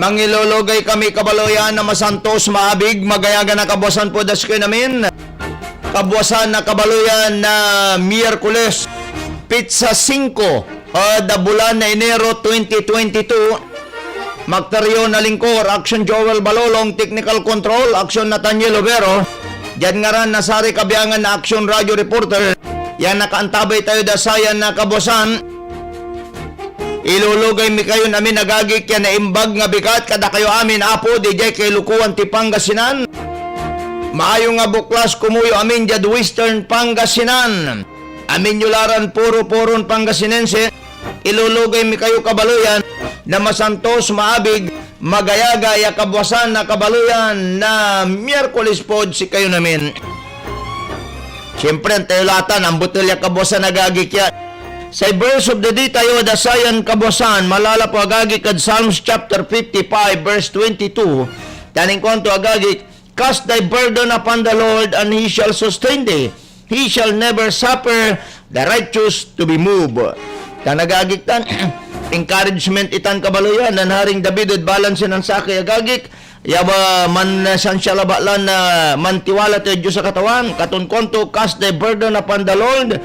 Mangilologay kami kabaloyan na masantos, maabig, magayaga na kabuasan po das kayo namin. Kabuasan na kabaloyan na Miyerkules, Pizza 5, da bulan na Enero 2022. Magtaryo na lingkor, Action Joel Balolong, Technical Control, Action Nathaniel Overo. Diyan nga ran nasari kabiyangan na Action Radio Reporter. Yan nakaantabay tayo dasayan na kabuasan. Ilulugay mi kayo namin nagagik yan na imbag nga bikat kada kayo amin apo DJ kay Lukuan ti Pangasinan. Maayo nga buklas kumuyo amin jad Western Pangasinan. Amin yularan puro-puron Pangasinense. Ilulugay mi kayo kabaluyan na masantos, maabig, magayaga, ya kabwasan na kabaluyan na Miyerkules pod si kayo namin. Siyempre, ang tayolatan, ang butilya kabwasan nagagik yan. Sa verse of the day tayo dasayan kabuasan malala po agagi kad Psalms chapter 55 verse 22. Taning konto agagi, cast thy burden upon the Lord and He shall sustain thee. He shall never suffer the righteous to be moved. Tanagagik tan encouragement itan kabaluyan nan haring David ud balance nan sakay agagik. Yaba man san siya labalan na mantiwala tayo Diyos sa katawan. Katon konto, cast thy burden upon the Lord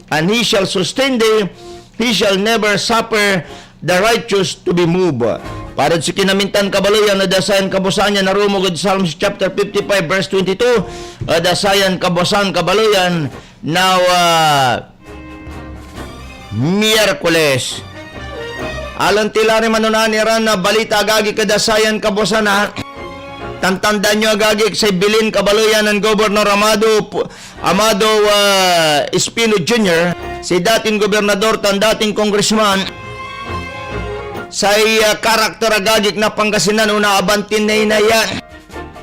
and He shall sustain thee, He shall never suffer the righteous to be moved. Para sa kinamintan kabaluyan na dasayan kabusan niya narumugod Psalms chapter 55 verse 22, dasayan kabusan kabaluyan now Miyerkules. Alang tilari manunaniran na balita agagi kadasayan kabusan na tantandaan nyo agagi sa bilin kabaluyan ng Governor Amado Espino Jr., si dating gobernador tan dating congressman sa karakter agagik na Pangasinan una abantin na inayan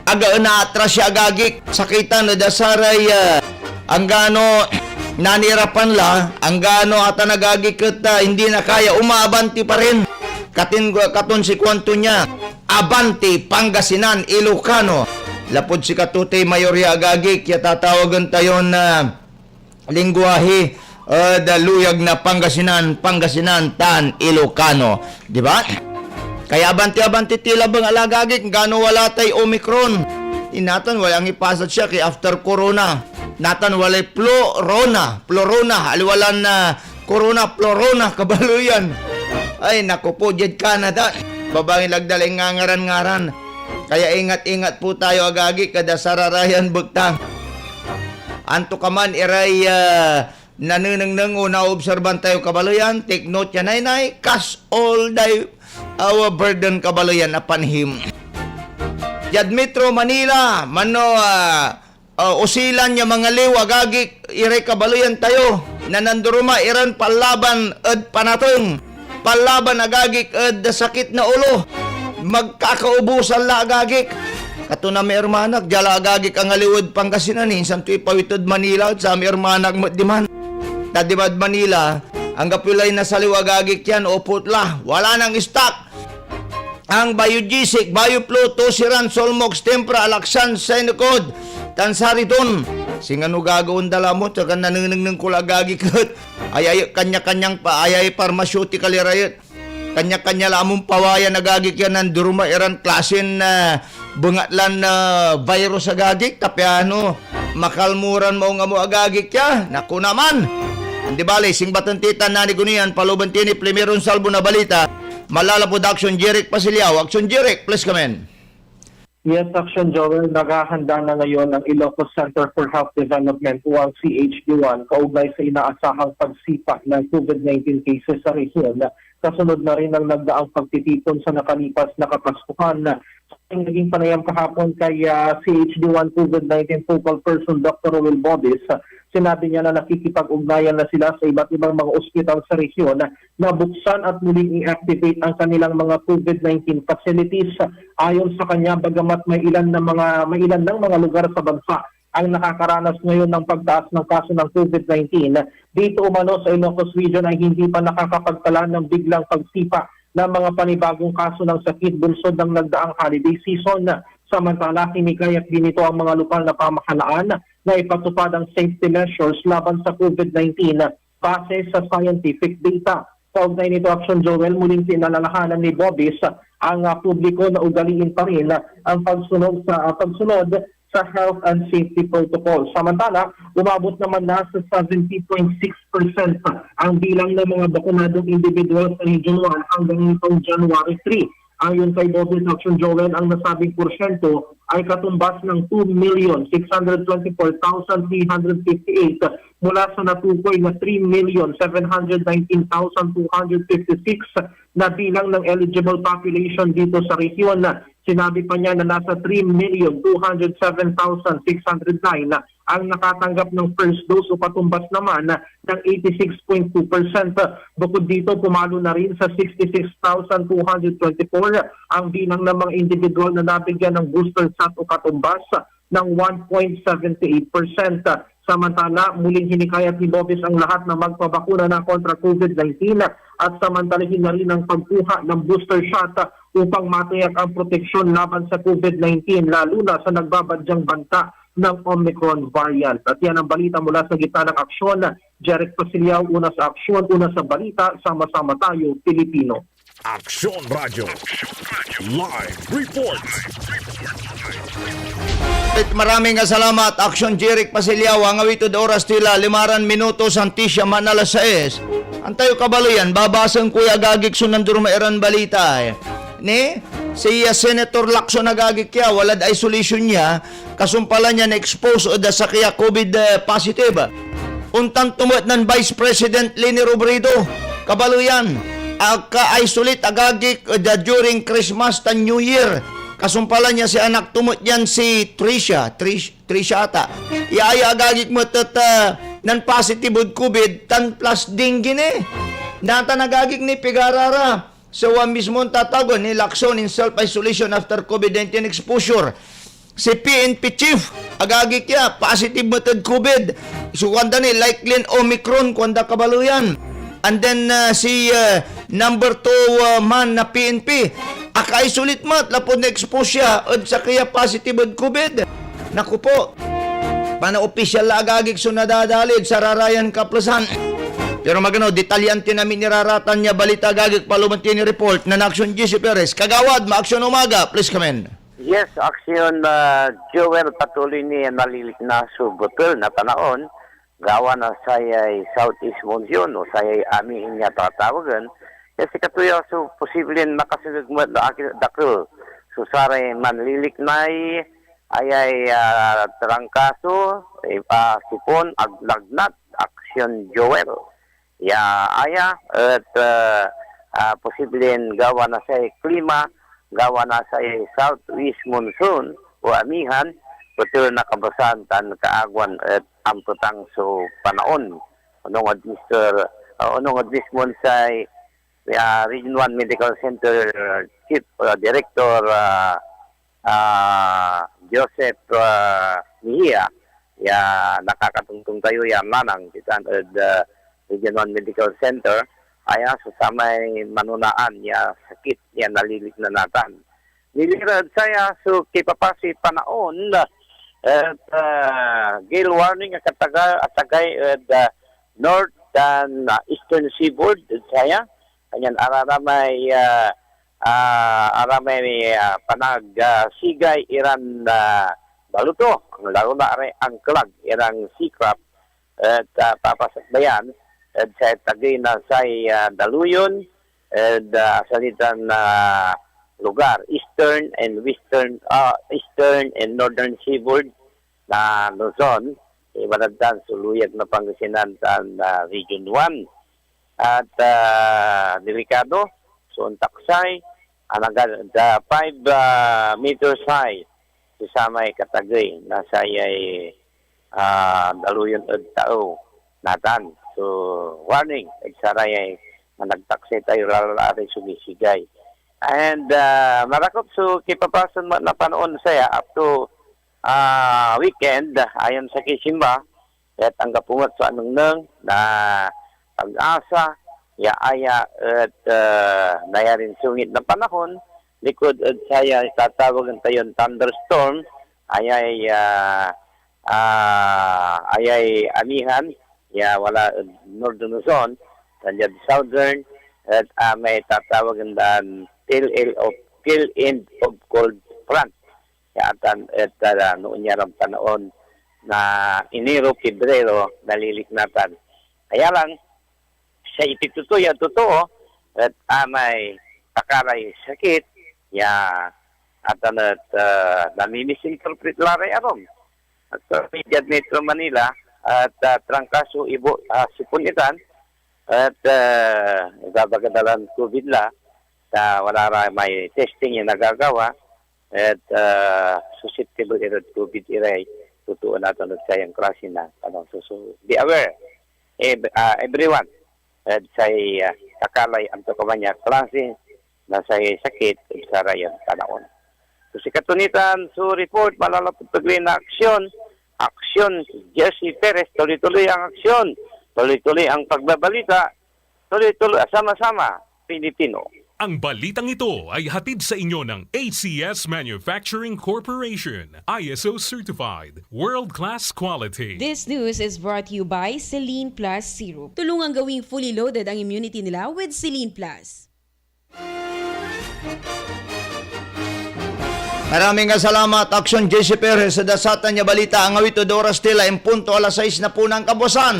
aga na atras siya agagik sakitan na dasaray ang gano nanirapan la ang gano ata nagagik hindi na kaya umaabanti pa rin katon si kwanto niya Abanti, Pangasinan, Ilocano. Lapod si Katutay Mayorya agagi, kaya tatawagan tayo na lingwahe daluyag na Pangasinan, tan, Ilocano. Di ba? Kaya abanti tila bang alagagi, gano wala tay Omicron. Inatan, walang ipasat siya kay after Corona. Natan, walay Florona, aliwalan na Corona, Florona, kabaluyan. Ay, naku po, dyan Canada. Babangin lagdaling ngaran. Kaya ingat-ingat po tayo agagi kada sararayan bugtang. Anto kaman iray nanunang o naobserban tayo kabaluyan. Take note yan nay, cast all thy our burden kabaluyan upon Him. Yad Metro Manila, usilan niya mga liw agagi iray kabaluyan tayo. Nananduruma iran palaban at panatong. Palaban agagik sakit na ulo. Magkakaubusan la agagik. Kato na may ermanak, jala agagik ang aliwod Pangasinan. Insan to'y pawitod Manila at sa may ermanak diman. Tadibad Manila, ang kapulay na saliw agagik yan, oputla. Wala nang stock. Ang Biogesic, Bioplo, Tosiran, Solmox, Tempra, Alaksan, Senocod, Tansariton. Singano gagawin dala mo, tsaka nanunang kulagagi kat. Ayay kanya-kanyang ayay pharmaceutical irayot. Kanya-kanya lamong pawaya nagagik yan ng duruma iran klasen na bungatlan na virus agagik. Tapi ano, makalmuran mo nga mo agagik ya. Naku naman. Hindi bali, singbatan titan na ni Gunian, paluban tini, primeron salbo na balita. Malala production, Jeric Pasilyaw. Action Jeric, please come in. Yes, Action Joel, naghahanda na ngayon ang Ilocos Center for Health Development o ang CHD1 kaugnay sa inaasahang pagsipa ng COVID-19 cases sa rehiyon. Kasunod na rin ang nagdaang pagtitipon sa nakalipas na kapaskuhan. Sa naging panayam kahapon kay CHD1 COVID-19 focal person Dr. Will Bodis, sinabi niya na nakikipag-ugnayan na sila sa iba't ibang mga ospital sa rehiyon na buksan at muling i-activate ang kanilang mga COVID-19 facilities. Ayon sa kanya, bagamat may ilan ng mga lugar sa bansa ang nakakaranas ngayon ng pagtaas ng kaso ng COVID-19, dito umano sa Ilocos Region ay hindi pa nakakapagtala ng biglang pagsipa ng mga panibagong kaso ng sakit bunsod ng nagdaang holiday season. Samantala, hinikayat din ito ang mga lokal na pamahalaan na ipatupad ang safety measures laban sa COVID-19 base sa scientific data. Kaugnay nito, Action Joel, muling pinalalahanan ni Bobis ang publiko na ugaliin pa rin ang pagsunod sa health and safety protocol. Samantala, umabot naman na sa 70.6% ang bilang ng mga bakunadong individual sa Region 1 hanggang nitong January 3. Ayon kay Bobis, Action Joel, ang nasabing porsyento ay katumbas ng 2,624,358 mula sa natukoy na 3,719,256 na bilang ng eligible population dito sa rehiyon. Sinabi pa niya na nasa 3,207,609 ang nakatanggap ng first dose o katumbas naman ng 86.2%. Bukod dito, pumalo na rin sa 66,224 ang bilang ng mga individual na nabigyan ng booster shot o katumbas ng 1.78%. Samantala, muling hinikayat ni Bobis ang lahat na magpabakuna na kontra COVID-19 at samantalahin na rin ang pagkuha ng booster shot upang matiyak ang proteksyon laban sa COVID-19 lalo na sa nagbabadyang banta ng Omicron variant. At yan ang balita mula sa gitna ng aksyon. Jeric Pasiliao, una sa aksyon, una sa balita, sama-sama tayo, Pilipino. Aksyon Radio Live Report. Maraming salamat, Action Jeric Pasiliao. Ang awito de oras tila, 5 minutos, Antisya Manala 6. Antayo kabaloyan, babasang kuya gagik sunanduro mairan balita. Ni, si Senator Lacson nagagik kya, walad isolation niya, kasumpala niya na-expose o da sa kaya COVID positive. Untang tumot ng Vice President Leni Robredo, kabaloyan, ka-isolate agagik during Christmas and New Year. Kasumpala niya si anak tumot yan si Trisha ata. Iaya agagik mo nan positive od COVID tan plus dingin Nata nagagik ni Pigarara. So mismo tatagon ni Lacson in self-isolation after COVID-19 exposure. Si PNP chief agagik ya positive mo COVID. So kwanda ni likely Omicron kwanda kabaluyan. And then si number 2 man na PNP, aka-isolate mat, lapod na-expose siya, od sa kaya positive od COVID. Naku po, pana-official na agagik so nadadalid sa Rarayan Kaplasan. Pero magano, detalyante namin niraratan niya balita agagik palumanti ni report na Action GC Perez. Kagawad, ma-action umaga, please come in. Yes, aksyon Joel patuloy ni nalilik na subutul na panahon gawa na sayay Southeast Monsoon o sayay amin niya tatawagan kasi katuya so posibleng makasunod na dakil so saray manlilik na ayay trangkaso sipon aglagnat aksyon Joel ya aya at posibleng gawa na sayay klima gawa na sayay Southeast Monsoon o amihan betul nakabasan tan kaagwan at amputang so panaon unong administration say Region 1 Medical Center Chief Director Joseph Mejia ya nakakatungtong tayo yan manang kita Region 1 Medical Center aya susamay manunaan ya sakit ya nalilik na natan nilirad saya so kipapasi panaon at gale warning at atagay at north and eastern seaboard saya kanyan aramay panag sigay iran baluto ang laro na ang klag irang seacraft at papasakbayan at sa tagay na say daluyon at salitan lugar eastern and western eastern and northern seaboard na Luzon ibaladdan suluyag na Pangasinan tan Region 1 at delikado so taksay anaga 5 meters high susamay katagay na sayay daluyon at tao natan so warning agsaray na nagtaksay tayo lalari sumisigay. And marakop so kipapasan na panoon saya up to weekend ayon sa Kisimba at ang kapungat sa anong na pag-asa ya aya at nayarin sungit na panahon likod at saya tatawagan tayon thunderstorm ayay amihan ya wala northern Luzon, nandiyan southern at may tatawagan dan till end of cold front. Yatan at noon niya ram panahon na Enero, Pebrero, naliliknatan. Kaya lang, sa ititutoy at totoo, at may kakalay sakit, at namimisinterpret laray aron. At sa Mediad Metro Manila, at trangkaso ibo sipunitan, at babagadalan COVID la, wala ra may testing yung nagagawa, at susceptible ito COVID iray, totoo natin at sayang klase na. So be aware, everyone, at say kakalay ang tukamanya klase na say sakit sa rayon panahon. So si katunitan, so report, malalapot na aksyon, Jesse Perez, tuloy-tuloy ang aksyon, tuloy-tuloy ang pagbabalita, tuloy-tuloy, sama-sama, Pilipino. Ang balitang ito ay hatid sa inyo ng ACS Manufacturing Corporation, ISO certified, world-class quality. This news is brought to you by Celine Plus Syrup. Tulungang gawing fully loaded ang immunity nila with Celine Plus. Maraming salamat, Aksyon Jesse Perez sa dasatan niya balita. Ang awito Doras Tila, in punto alas 6 na po ng kabusan.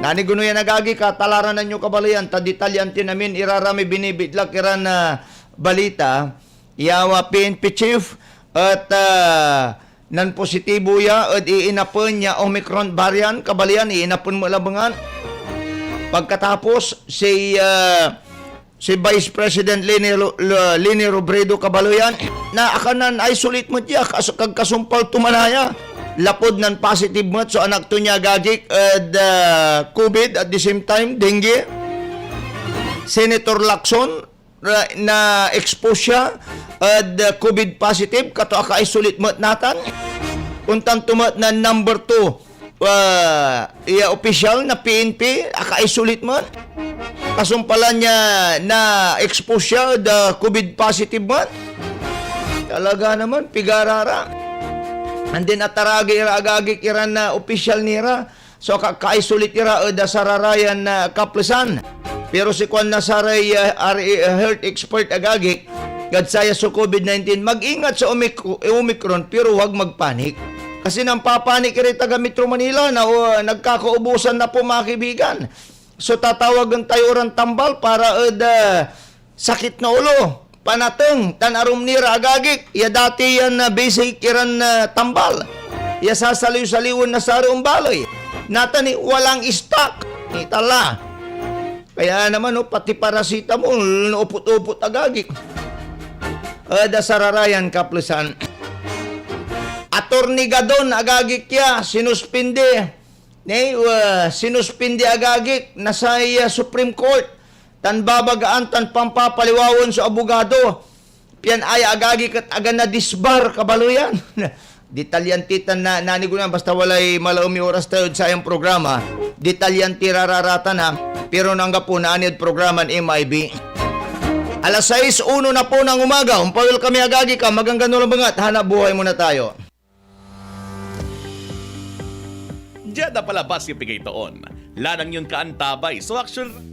Naniguno yan nagagi ka, talaran na nyo kabalayan, taditalyan tinamin, irarami binibidlak iran na balita, iyawa PNP Chief, at nan positibo ya, at iinapon niya Omicron variant, kabalayan, iinapon mo labangan. Pagkatapos, si Vice President Leni Robredo kabalayan, na akanan isolate mo diya, kagkasumpal tumanaya. Lapod ng positive mo so anak to niya gagik COVID at the same time dengue. Senator Lacson na expose siya COVID positive kato aka-isolate mo natan untang tumat na number 2 official na PNP aka-isolate mo kasumpalan niya na expose siya COVID positive mo talaga naman pigarara. And then ataragi agagik iran na official nira. So ka-isolate ira da sararayan na kaplasan. Pero si Kwan Nasaray health expert agagik gadsaya sa COVID-19 mag-ingat sa Omicron pero huwag magpanik. Kasi nang papanik rin taga Metro Manila na nagkakaubusan na po mga kaibigan. So tatawagan tayo orang tambal para sakit na ulo. Panateng, tanarum nira agagik, ya dati yan na basic iran tambal. Ya sasaliw-saliwan na sa balay. Natani, walang stock. Itala. Kaya naman, pati paracetamol, upot-upot agagik. Da sararayan kaplasan. Attorney Gadon agagik ya, sinuspindi. Sinuspindi agagik, nasa Supreme Court. Tan babagaan, tan pampapaliwawon sa abogado. Piyan ay agagi kat aga na disbar kabaluyan. Detalyanti tan na nanigunan basta walay malaumi oras tayo sa iyang programa. Detalyanti rararata na pero nangga po na anid programa ng MIB. Alas 6:01 na po ng umaga. Umpawil kami agagi ka magang ganun lang bangat. Hanap buhay muna tayo. Diyan na palabas yung pigay toon. Lanang yun kaantabay. So action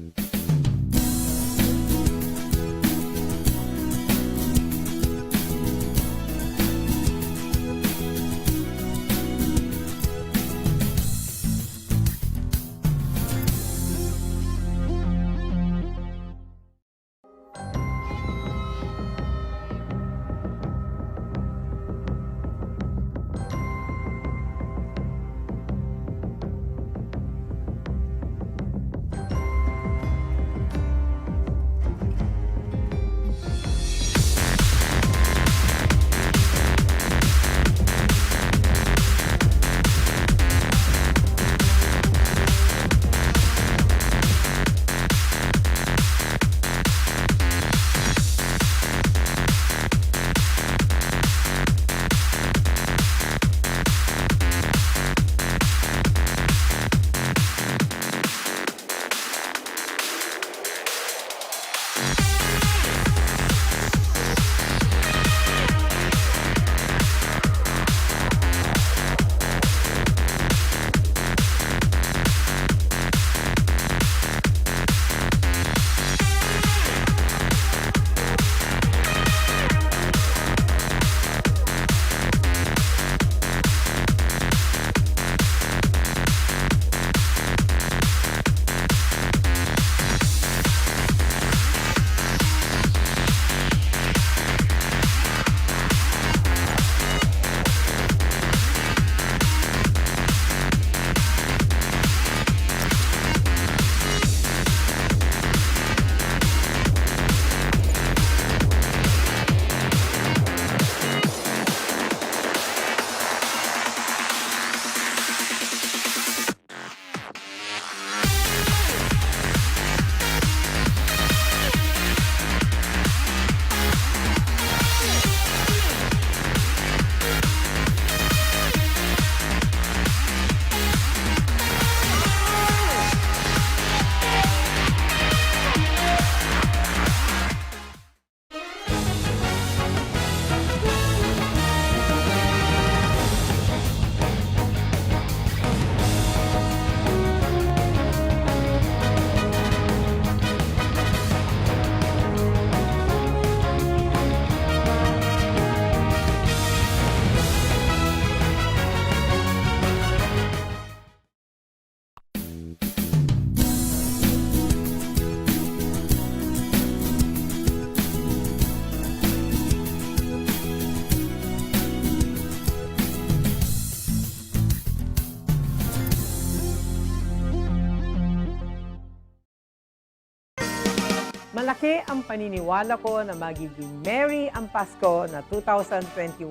Malaki ang paniniwala ko na magiging merry ang Pasko na 2021.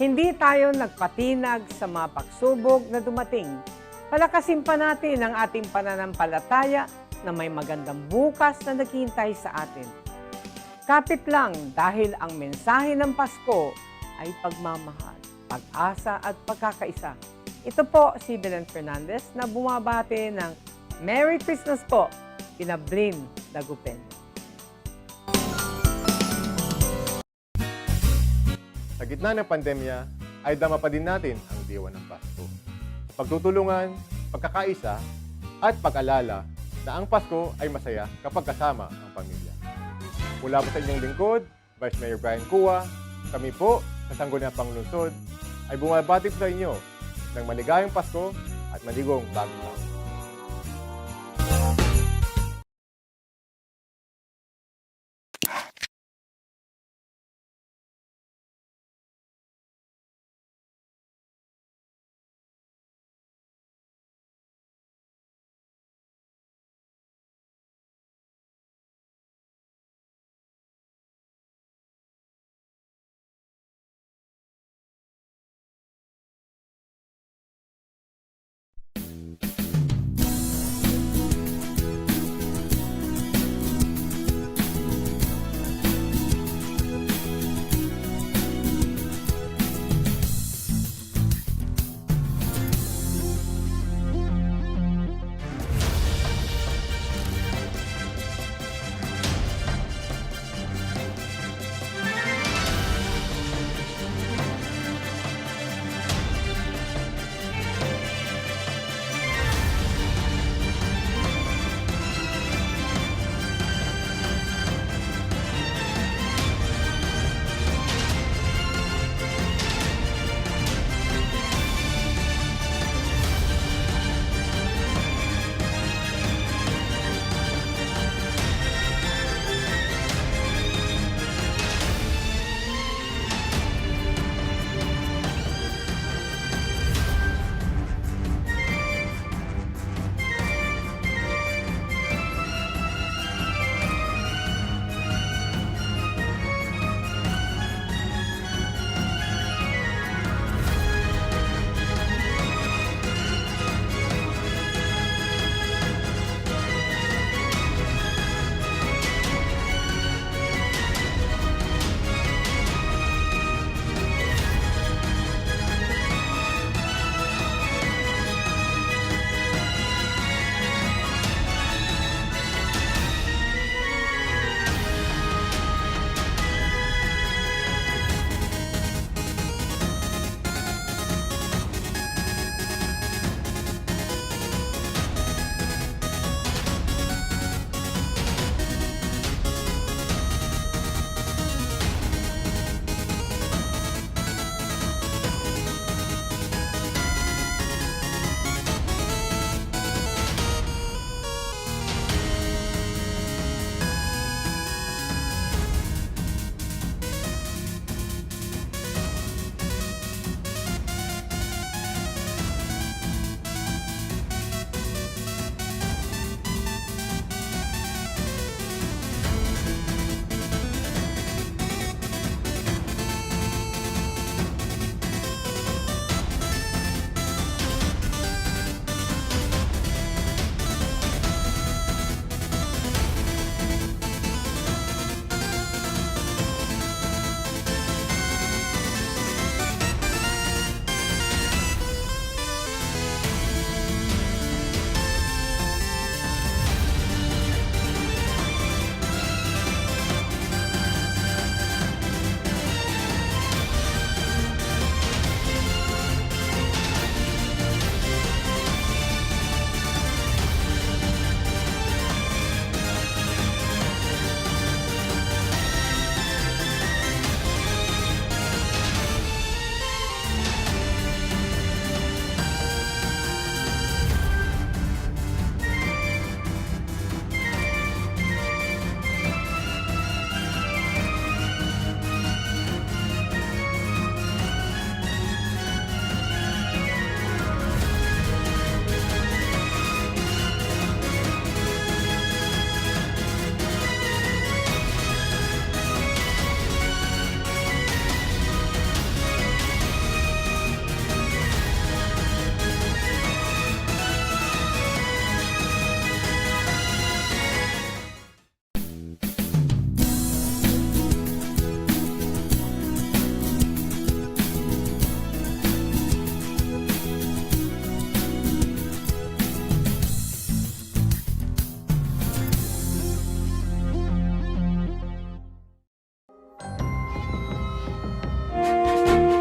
Hindi tayo nagpatinag sa mga pagsubok na dumating. Palakasin pa natin ang ating pananampalataya na may magandang bukas na naghihintay sa atin. Kapit lang dahil ang mensahe ng Pasko ay pagmamahal, pag-asa at pagkakaisa. Ito po si Belen Fernandez na bumabati ng Merry Christmas po, Pinablin Dagupen. Sa gitna ng pandemya, ay dama pa din natin ang diwa ng Pasko. Pagtutulungan, pagkakaisa, at pag-alala na ang Pasko ay masaya kapag kasama ang pamilya. Mula po sa inyong lingkod, Vice Mayor Brian Cua, kami po sa Sangguniang Panglungsod ay bumabati po sa inyo ng maligayang Pasko at maligong bagong taon.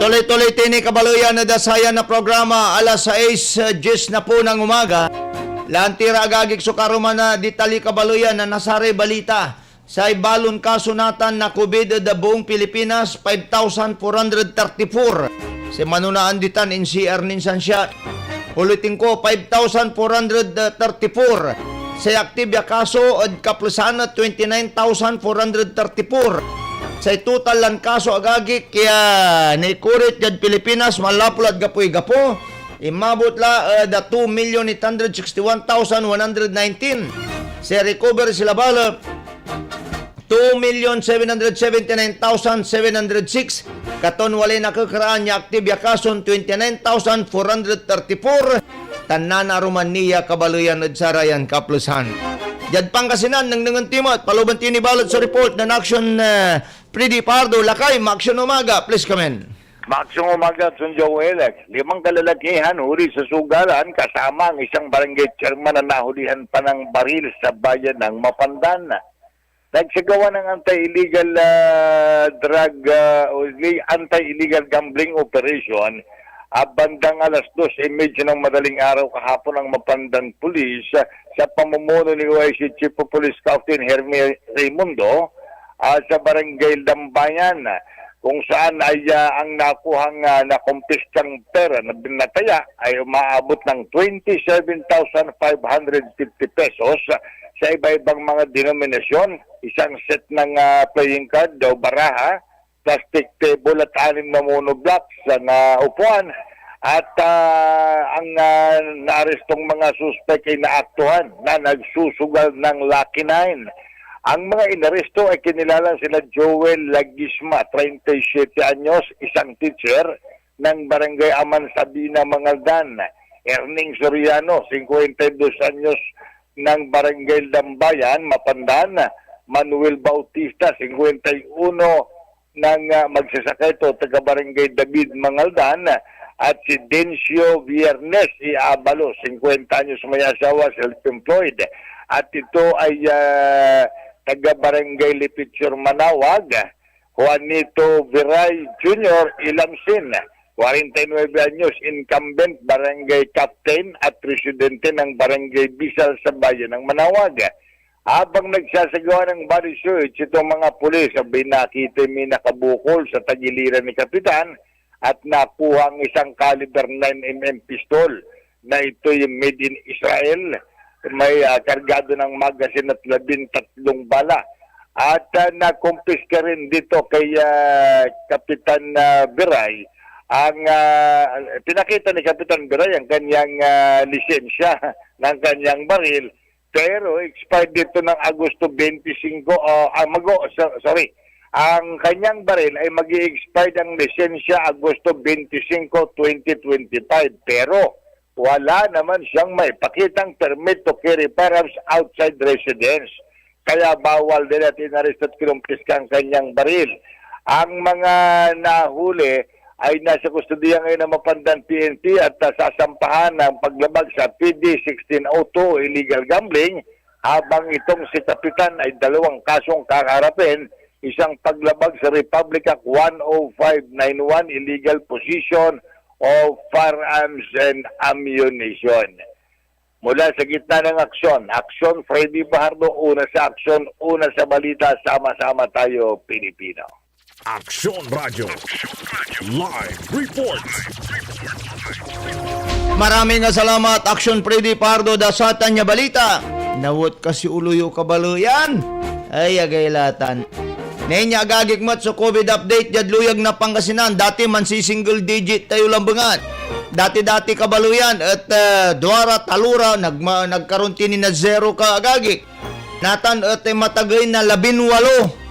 Tuloy-tuloy tini kabaluyan na dasaya na programa alas 6:10 na po ng umaga. Lantira agagik sukaruman na ditali kabaluyan na nasari balita. Sa ibalon kasunatan na COVID da buong Pilipinas 5,434. Si manunaan ditan NCR ninsan siya. Ulitin ko 5,434. Sa aktibya kaso at kaplusan 29,434. Sa total lang kaso agagi kaya naikurit yad Pilipinas malapulad gapoy-gapo imabot la da 2,861,119. Sa recovery sila bala 2,779,706. Katon wala nakakaraan niya aktibya kason 29,434. Tanana Romania kabaluyan at sarayan kaplusan. Jad Pangasinan nang nangantimot paluban tini balot sa report ng action Freddy Pardo Lakay Maksyon Umaga. Please come in. Maksong umaga, Son Joel. 5 kalalakihan huli sa sugalan kasama ang isang barangay chairman na nahulihan pa ng baril sa bayan ng Mapandan. Nagsagawa ng anti-illegal anti-illegal gambling operation bandang alas 2:30 ng madaling araw kahapon ang Mapandan Police sa pamumuno ni OIC Chief of Police Captain Hermie Raimundo sa barangay Lambayan kung saan ay ang nakuhang nakumpistang pera na binataya ay umaabot ng 27,550 pesos sa iba-ibang mga denominasyon, isang set ng playing card daw baraha, plastic table at 6 na monoblocks na upuan at ang naarestong mga suspect ay naaktuhan na nagsusugal ng Lucky 9. Ang mga inaresto ay kinilala sila Joel Lagisma, 37 anyos, isang teacher ng Barangay Aman Sabina, Mangaldan. Erning Soriano, 52 anyos ng Barangay Lambayan, Mapandan. Manuel Bautista, 51 ng magsasakito, taga Barangay David, Mangaldan. At si Dencio Viernes Iabalo, 50 anyos, may asawa, self-employed. At ito ay taga Barangay Lipitsur, Manawag. Juanito Viray Jr. Ilamsin, 49 anyos, incumbent barangay captain at presidente ng Barangay Bisal sa bayan ng Manawag. Habang nagsasagawa ng body search, itong mga pulis sabay nakita may nakabukol sa tagiliran ni Kapitan at nakuha ang isang caliber 9mm pistol na ito'y made in Israel. May kargado ng magasin at 13 bala. At nakumpiska rin dito kay Kapitan Biray ang pinakita ni Kapitan Biray ang kanyang lisensya ng kanyang baril, pero expired dito ng Agosto 25 ang kanyang baril ay mag-i-expired ang lisensya Agosto 25, 2025, pero wala naman siyang may pakitang permit to carry firearms outside residence. Kaya bawal din at inaresto at kinumpiska ang kanyang baril. Ang mga nahuli ay nasa kustodiya ngayon ng Mapandan PNP at sasampahan ng paglabag sa PD 1602 illegal gambling, habang itong si Kapitan ay 2 kasong kaharapin, isang paglabag sa Republic Act 10591 illegal possession of firearms and ammunition. Mula sa gitna ng aksyon, Freddy Bahardo, una sa aksyon, una sa balita, sama-sama tayo Pilipino. Aksyon Radio Live Report. Maraming salamat Action Freddy Pardo dasatan niya balita. Nawot kasi uluyo kabaluyan. Ay agaylatan. Nenya agagikmat sa COVID update jadluyag na Pangasinan. Dati man si single digit tayo lambangan. Dati-dati kabaluyan at duara talura nagkaroon tini na 0 ka agagik. Natan at matagay na 18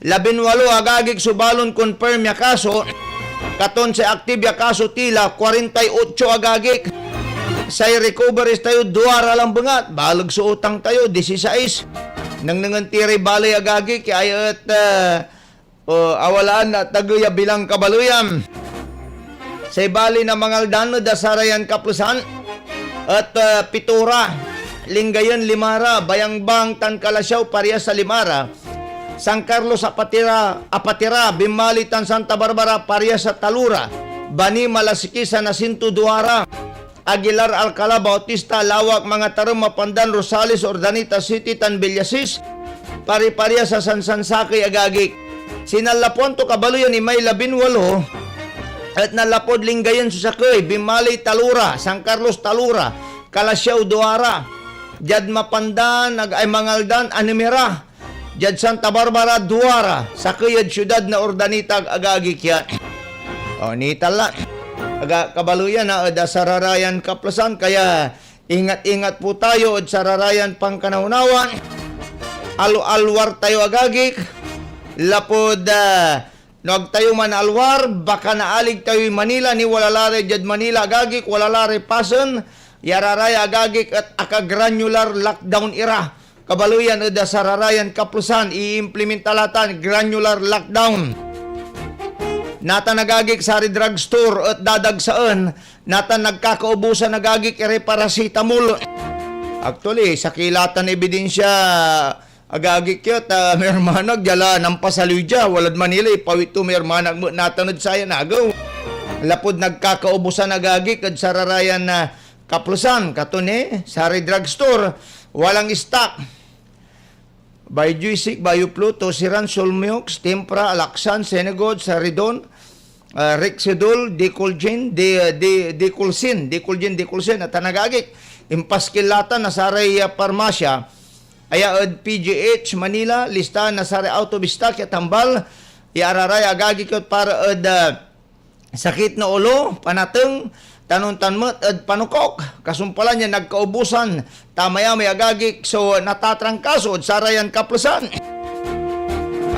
agagik subalon confirm ya kaso. Katon sa active ya kaso tila 48 agagik. Sa recoveries tayo duara lambangat. Balag sa utang tayo 16. Nang nangantiri balay agagi kaya at awalaan na taguya bilang kabaluyan sa bali na Mangaldan dasarayan kaplusan at Pitura Lingayon Limara Bayangbang Tankalasyaw Paria sa Limara San Carlos Apatira, Bimalitan Santa Barbara, Paria sa Talura, Bani Malasiki sa Nasinto Duara, Aguilar Alcala Bautista, Lawak Mga Tarum, Mapandan, Rosales, Ordanita City, Tanvillasis, Pari-Paria sa Sansansaki, Agagik. Sinalapon to Kabaluyan ni May 18 at nalapod Lingayen Susakoy, Bimali Talura, San Carlos Talura, Kalasyaw Duara, Jad Mapandan, Ay Mangaldan, Animira, Jad Santa Barbara, Duara, sa kuyad syudad na Ordanita, Agagik yan. O, nitala. Kabaluyan na, da sararayan kaplasan, kaya ingat-ingat po tayo at sararayan pang kanaunawan. Alwar tayo agagik. Lapod, nagtayo man alwar, baka naalig tayo Manila, ni walalare jad Manila agagik, walalare pasen, yararaya agagik at aka-granular lockdown era. Kabaluyan da sararayan kaplusan, i-implementalatan granular lockdown. Nata nagagik sa drugstore at dadagsaan, nata nagkakaubusan nagagik ere paracetamol. Actually, sa kilatan ebidensya, agagik yun, may hermanag, jala ng pasaludya, walad Manila, ipawito may hermanag mo, natanod saya nagaw. Lapod nagkakaubusan agagik at sararayan na kaplusan, katune, sa drugstore, walang stock. Bayjuisik, Bayupluto, Siran, Solmiox, Tempra, Alaksan, Senegod, Saridon, Rexidol, Decolgen, Decolgen, at tanagagik. Impaskilatan na saray parmasya, ayaad PGH, Manila, listahan na saray out of stock, tambal, iararay agagik para sakit na ulo, panateng, tanong-tanmot at panukok. Kasumpalan niya nagkaubusan. Tamaya may agagik so natatrangkasod sarayan kaplasan.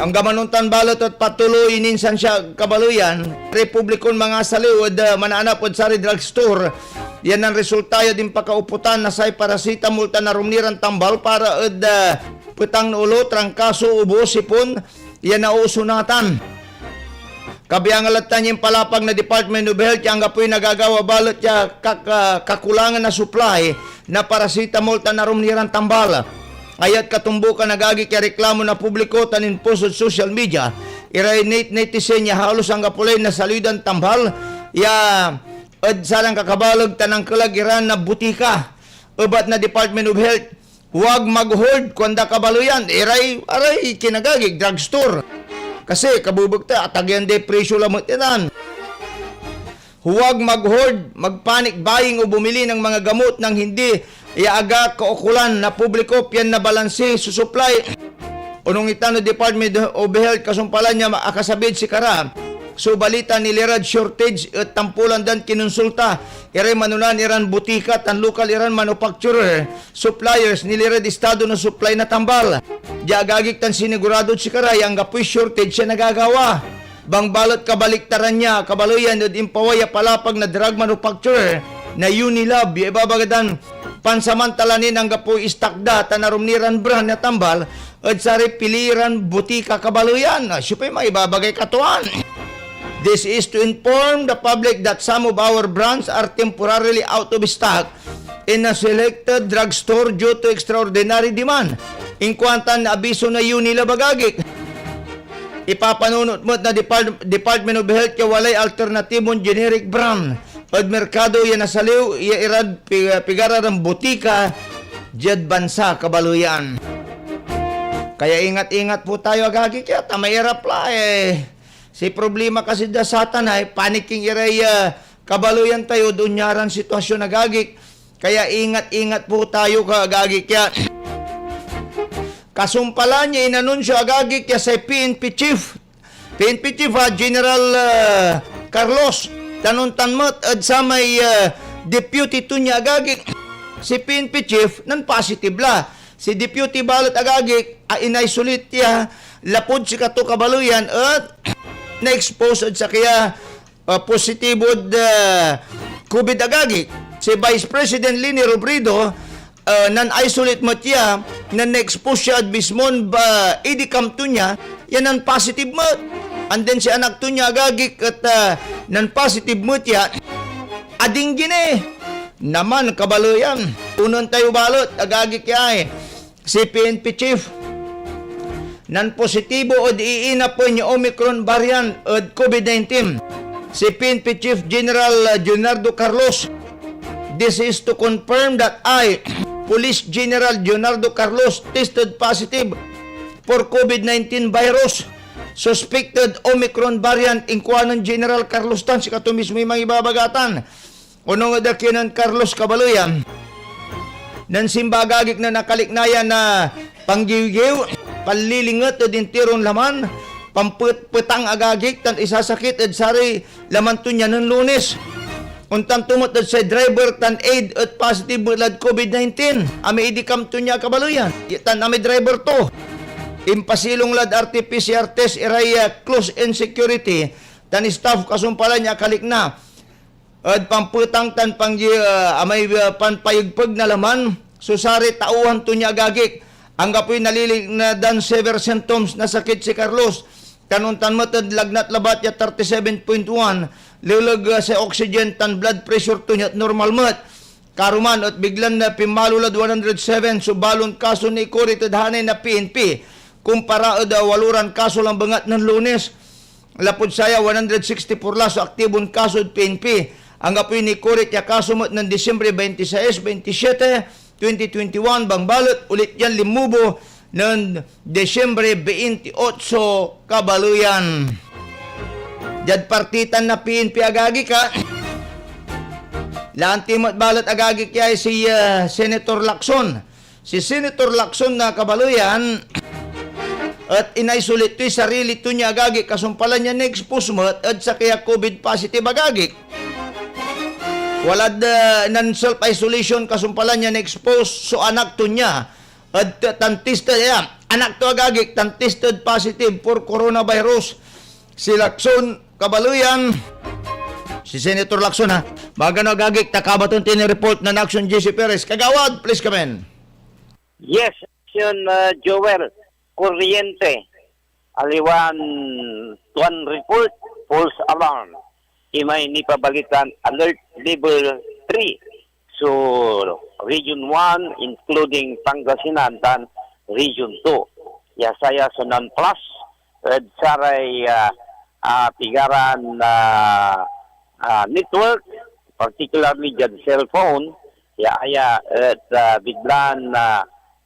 Ang gamanuntan balot at patuloy ininsan siya Kabaluyan. Republikon mga saliw at mananap at sari drugstore. Yan ang resulta din pakauputan na say paracetamol na rumiran tambal para at putang na ulo, trangkaso, ubo, sipon. Yan na usunatan. Kabiyang alatan yung palapag na Department of Health yung apoy nagagawa balot yung kakulangan na supply na paracetamol na rumniran tambal. Ayat katumbukan nagagi kaya reklamo na publiko tanin post sa social media. Iray netizen niya halos ang kapulay na saludan tambal. Ya ad salang kakabalog tanang kalagiran na butika. Ubat na Department of Health. Huwag mag-hold kuanda Kabaluyan. Aray kinagagig drugstore. Kasi kabubugta, atagyan de presyo lamang tinan. Huwag mag-hoard, mag-panic buying o bumili ng mga gamot nang hindi iaga kaukulan na publiko piyan na balanse susupply. Unong itano Department of Health kasumpalan niya maakasabid si Kara. So balita ni Lirad shortage at tampulan dan kinonsulta. Iray manunan iran butika tan local iran manufacturer suppliers ni Lirad estado na supply na tambal. Diagagik tan sinigurado si Karay ang gapoy shortage siya nagagawa. Bang balot kabaliktaran niya Kabaluyan at impawaya palapag na drug manufacturer na Unilab ibabagadan pansamantalanin ang gapoy istakda tanarumniran brand na tambal at sari piliran butika Kabaluyan. Siya pa maibabagay katuan. This is to inform the public that some of our brands are temporarily out of stock in a selected drugstore due to extraordinary demand. Ingkwantan na abiso na yun nila bagagik. Ipapanunot mo na Department of Health kaya walay alternatibong generic brand. Pag merkado yan nasaliw, irad pigara ng butika, jad bansa Kabaluyan. Kaya ingat-ingat po tayo agagik kaya tamayarap la Si problema kasi da satan ay panicking iray Kabaluyan tayo dunyaran sitwasyon nagagik. Kaya ingat-ingat po tayo kagagik kaya. Kasumpalan niya inanunsyo agagik kaya sa PNP Chief. PNP Chief General Carlos tanuntanmot at sa may deputy to niya agagik. Si PNP Chief nan positive la. Si deputy balot agagik inaisolate niya lapod si kato Kabaluyan at na-expose sa kaya positibo COVID agagik. Si Vice President Lini Robredo nan-isolate mo tiya nan-expose siya at bismon ba idikam to niya yan ang positive mo. And then si anak to niya agagik at nan-positive mo tiya ading gine naman Kabaluyan. Unon tayo balot agagik kaya si PNP Chief nan positibo od iina po yung Omicron variant od COVID-19. Si PNP Chief General Leonardo Carlos. This is to confirm that I, Police General Leonardo Carlos, tested positive for COVID-19 virus. Suspected Omicron variant in Kuanon General Carlos Tan. Si kato mismo yung mga ibabagatan. Unong adakinan Carlos Cabaloyan. Nan simbagagik na nakaliknaya na panggigiw, palilingat at intirong laman, pamputang agagik, tan isasakit at sari laman to niya ng Lunes. Untang tumot at sa driver tan aid at positive blood COVID-19. Ami idikam to niya Cabaloyan. Tan ami driver to. Impasilong lad RT-PCR test iraya close and security. Tan staff kasumpalan niya kalikna. At pamputang tan amay panpayugpag na laman, susari tauhan to niya agagik. Ang kapoy nalilig na dan severe symptoms na sakit si Carlos. Tanuntan matad lagnat labat ya 37.1. Lilag sa oxygen tan blood pressure to niya normal mat. Karuman at biglan na pimalulad 107 subalon kaso ni Cory tadhanay na PNP. Kumpara da waluran kaso lang bangat ng Lunes. Lapod saya 164 laso aktibong kaso at PNP. Ang kapoy ni Cory ya kaso mat ng Disyembre 26, 27, 2021 bang balot ulit yan limubo ng Desyembre 28 Kabaluyan. Jad partitan na PNP agagi ka. Laan timot balot agagi kaya si Senator Lacson. Si Senator Lacson na Kabaluyan at inaisulit to'y sarili to niya agagi kasumpalan niya na-expose mo at sa kaya COVID positive agagi. Walad nan self-isolation kasumpalan niya na-expose so anak to niya at tested anak to agagik tested positive for coronavirus. Si Lacson Kabaluyan, si Senator Lacson ha, magano agagik takabaton tinireport na Action JC Perez. Kagawad, please come in. Yes, Action Joel, kuryente, aliwan, tuan report, false alarm. Imay ni pabalitan alert level 3. So, Region 1, including Pangasinan, dan Region 2. Yasaya Sunan Plus, saray pigaran network, particularly dyan cellphone, aya biglan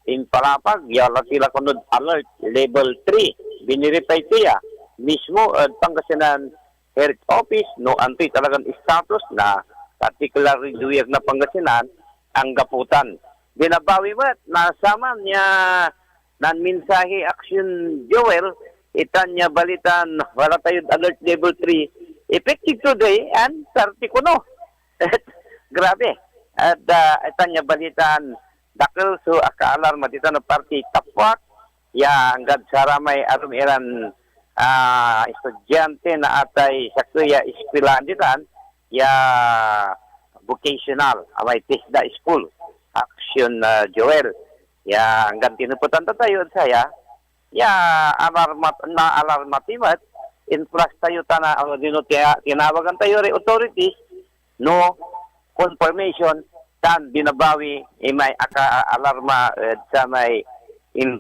impalapag, yala sila kunod alert level 3. Biniripay siya mismo Pangasinan Health Office, no anti talagang status na particularly duwag na Pangasinan ang gaputan. Binabawi ba nasama niya nan mensahe Action Joel itan niya balitan wala tayo alert level 3 effective today and 30 kuno. Grabe. At itan niya balitan dakil so aka-alarma dito na party tapwak ya hanggang saramay arumiran estudyante na atay sa kuya eskwelahan ditan ya vocational amay TISDA school Action Joel ya hanggang tinuputan tayo saya ya alarmatimat influx tayo tana tinawagan tayo re authorities no confirmation dan binabawi may aka-alarma sa may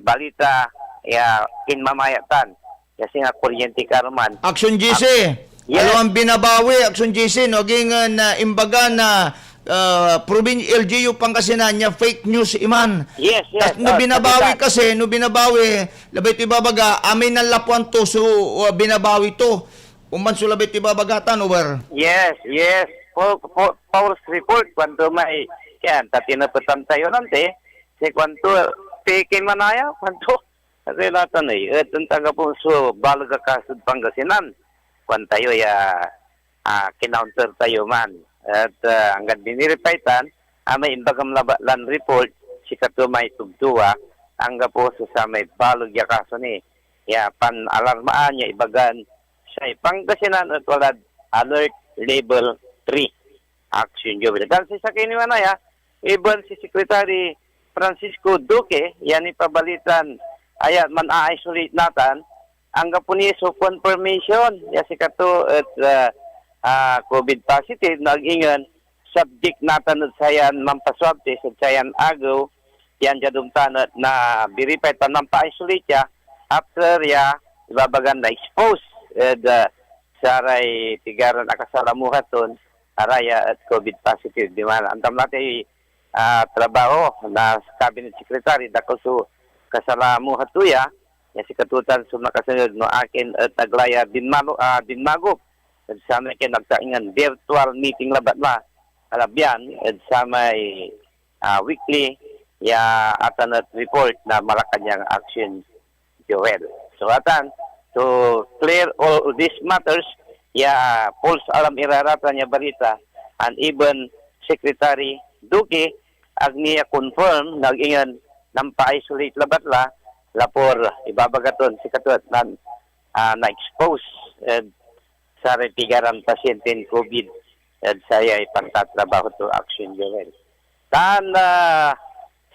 balita ya kinmamayatan kasi nga kuryente karuman. Action GC. Yes. Ano ang binabawi, Action GC, naging na imbaga na LGU Pangasinan niya fake news iman. Yes. At no binabawi kasi, labay ito ibabaga, amin ng lapuan to, so binabawi to. Uman so labay ito ibabagatan, over. Yes. Powers report, kwanto may, yan, tatinaputan tayo nante, si kwanto, pekin manaya, kwanto, relatan at ang taga po so balaga kasud Pangasinan kung tayo kinounter tayo man at hanggang biniripaitan may imbagam lan report si kato may tugtuwa hanggang po sa may balog ya kaso ni pan-alarmaan niya ibagan sa Pangasinan at walad alert level 3 Action Joel. Dan sa sakiniwan na ibon si Secretary Francisco Duque yan ipabalitan ayat man isolate natan ang kapuniso confirmation ya si kato at COVID positive nag-ingan subject natan at sayan mampaswabte sa sayan agaw yan jadum tanat na verify tan mampaisolate ya after ibabagan na expose saray tigaran akasalamuhaton araya at COVID positive. Di man, antam natin trabaho na cabinet secretary dako su kasalamuhatuya ya si katutan sa nakasunod no akin at naglaya dinmago at sa may nagtaingan virtual meeting labat na alabyan at sa may weekly atanat report na Malacanang action Joel. So atan to clear all these matters Pulse alam irarata niya balita and even Secretary Duque agniya confirm nag-ingan ng pa-isolate labatla lapor ibabagaton si katut na-expose sa retigaran pasyente ng COVID at saya ipagtatrabaho to action Joel. Tan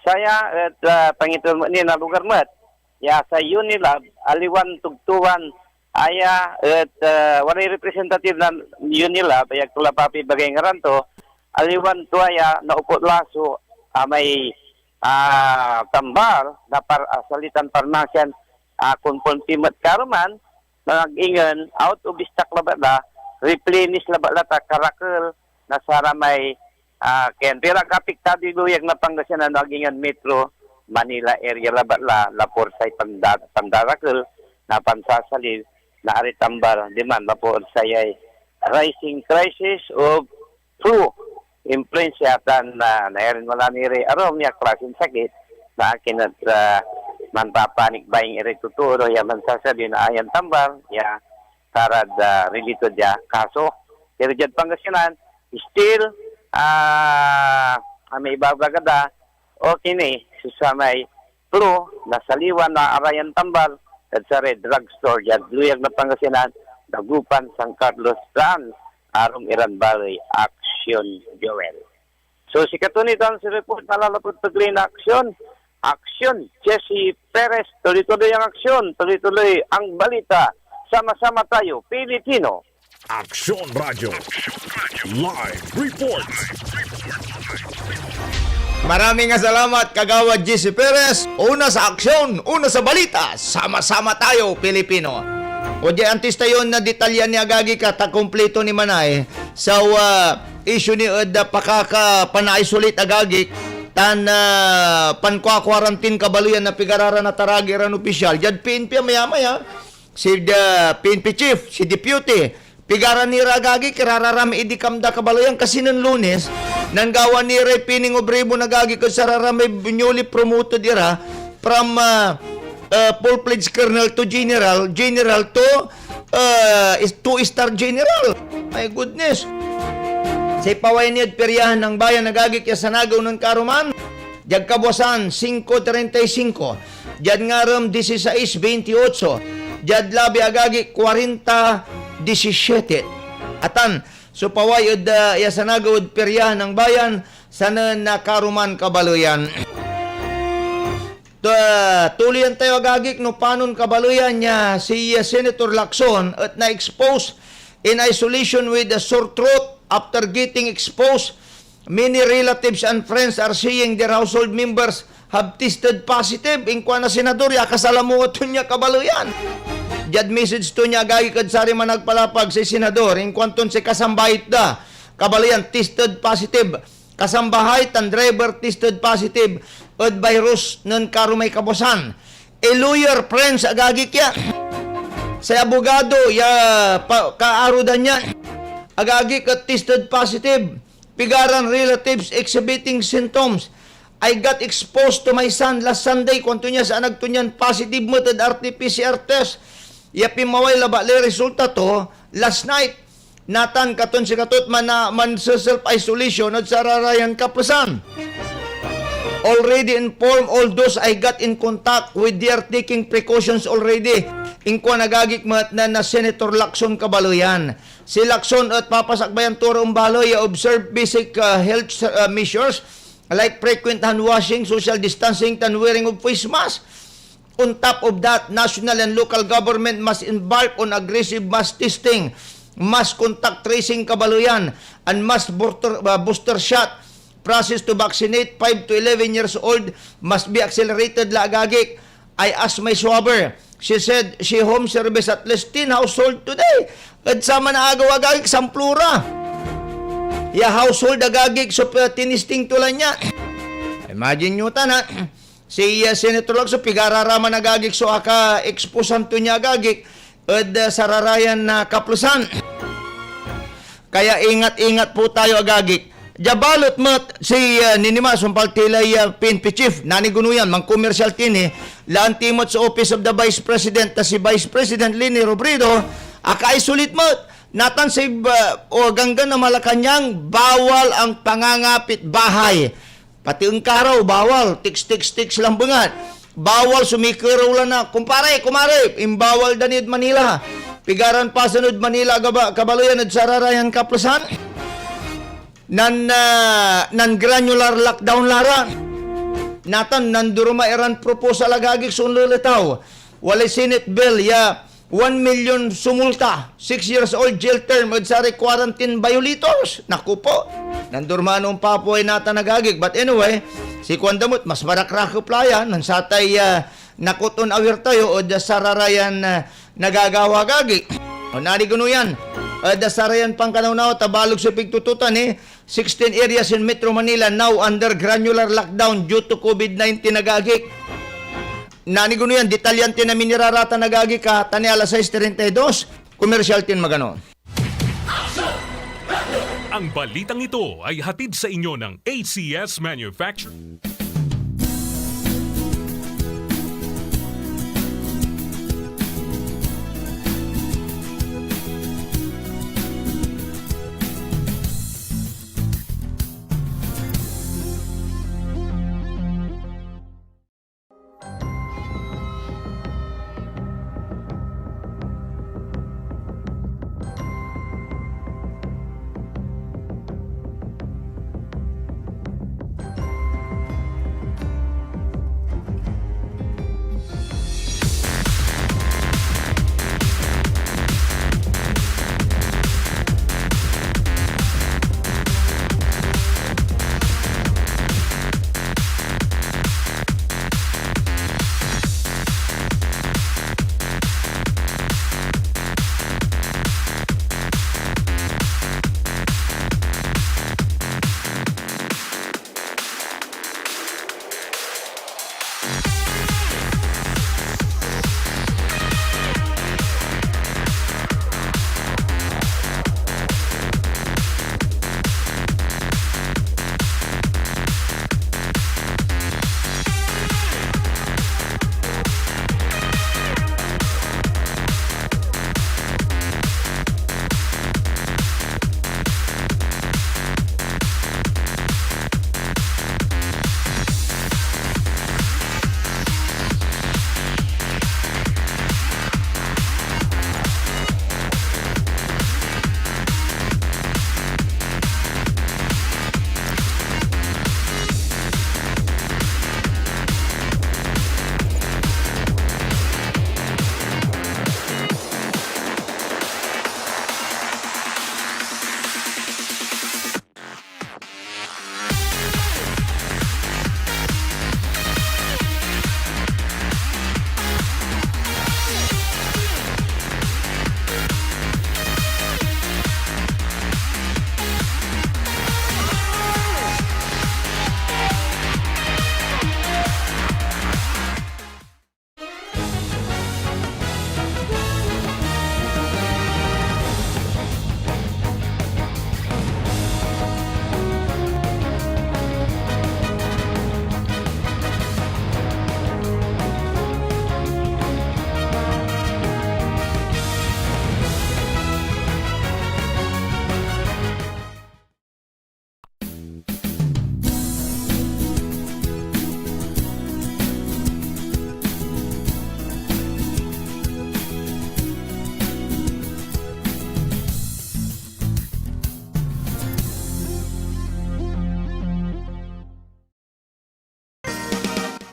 saya at pangitulmo ni na lugar mat sa Unilab aliwan tugtuwan aya at walay representative na Unilab ay kulapapi bagay ngaranto aliwan tuaya na upot laso may tambal na salitan parmasyan konpontimat karuman nag-ingan out of stock labala replenish labala ta karakal na sara may ken pira kapik tabi luyag na Pangasinan nag-ingan Metro Manila area labala lapor say pandarakal na pansasalil na aritambal demand lapor say rising crisis of flu influensya tan na nairin wala ni Ray arom ya klaseng sakit na akin at manpapanik baying iretuturo ya mansasabi na ayan tambal ya tarad related ya kaso pero dyan Pangasinan still may ibabagada okay ni sa may flu na saliwan na arayan tambal at sa red drugstore dyan luyag na Pangasinan Dagupan San Carlos Trans arong Iran Valley Action Joel. So si katunitan si report nalalapot pagli na aksyon. Aksyon, Jesse Perez, tuloy-tuloy ang aksyon, tuloy-tuloy ang balita. Sama-sama tayo, Pilipino. Action Radio. Live reports. Maraming salamat kagawad Jesse Perez. Una sa aksyon, una sa balita. Sama-sama tayo, Pilipino. O di antis tayo na detalyan ni agagi ka ta kompleto ni Manay sa issue ni pakaka pana-isolate agagi tan pankwa-quarantine kabaluyan na pigarara na taragi ran opisyal. Jad PNP maya-maya si PNP chief, si deputy pigara ni ragagi kirararami idikamda kabaluyan kasi ng Lunes nanggawa ni Ray Pining Obrebo nagagi ko sa rarami newly promoted ira from full-fledged colonel to general to two-star general. My goodness. Sa ipaway niya peryahan ng bayan nagagik ya sa nagaw ng karuman. Diag kabuasan 5.35. Diad ngaram 16.28. Diad labi agagi 40.17. Atan so paway ya sa nagaw peryahan ng bayan sana na karuman kabaluyan. Tulian tayo agagik no panon kabaluyan niya si Senator Lacson at na-expose in isolation with a sore throat after getting exposed. Many relatives and friends are saying their household members have tested positive. Ingkwa na senador ya kasalamuot niya kabaluyan. Jad message to niya agagik at sari man nagpalapag si senador ingkwanton si kasambahit da kabaluyan tested positive. Kasambahay tan driver tested positive at virus nun karumay kabusan. A lawyer friends agagik ya. Sa abogado ya kaarudan niya. Agagik at tested positive. Pigaran relatives exhibiting symptoms. I got exposed to my son last Sunday. Kung niya sa anak to niyan positive mo tad RT-PCR test. Ya pimaway labali resulta to last night. Natan katon si katut man self-isolation at sararayan kapusan. Already informed all those I got in contact with, they are taking precautions already. Ingkwa nagagik mat na Senator Lacson kabaluyan. Si Lacson at papasakbayan turo umbaloy observe basic health measures like frequent hand washing, social distancing, and wearing of face mask. On top of that, national and local government must embark on aggressive mass testing, mass contact tracing kabaluyan, and mass booster shot. Process to vaccinate 5 to 11 years old must be accelerated la agagik. I asked my swabber She said she home service at least 10 household today. At sama na agaw-agagik samplura. Ya household agagik so tinisting tulan niya. Imagine nyo na. Si Senator Lacson pigararaman agagik so aka exposan to niya agagik at sararayan na kaplusan. Kaya ingat-ingat po tayo agagik. Jabalot mat si Ninima sumpal tilay PNP chief nani gunuyan mang commercial tini laan timot sa office of the vice president ta si vice president Leni Robredo akay sulit mat natan si o ganggan na Malacanang bawal ang pangangapit bahay pati engkaraw bawal tiks lang bungat bawal sumikiraw lang na kumare imbawal danid Manila pigaran pa sunod Manila kabaluyan at sararayan kaplasan nan granular lockdown lara natan nan duruma iran proposal agagik sunlulitaw walay Senate bill ya 1 million sumulta 6 years old jail term at sari quarantine violators naku po nan durmanong papoy natan agagik but anyway si Kwandamot mas marakrakop playa nan satay nakuton awir tayo o da sararayan nagagawa agagik o nariguno yan dasarayan pang kanawnaw tabalog sa pigtututan 16 areas in Metro Manila now under granular lockdown due to COVID-19 nagagik. Naniguno yan, detalyante na minirarata nagagik ka, tani alas 6:32, commercial tin magano. Ang balitang ito ay hatid sa inyo ng ACS Manufacturing.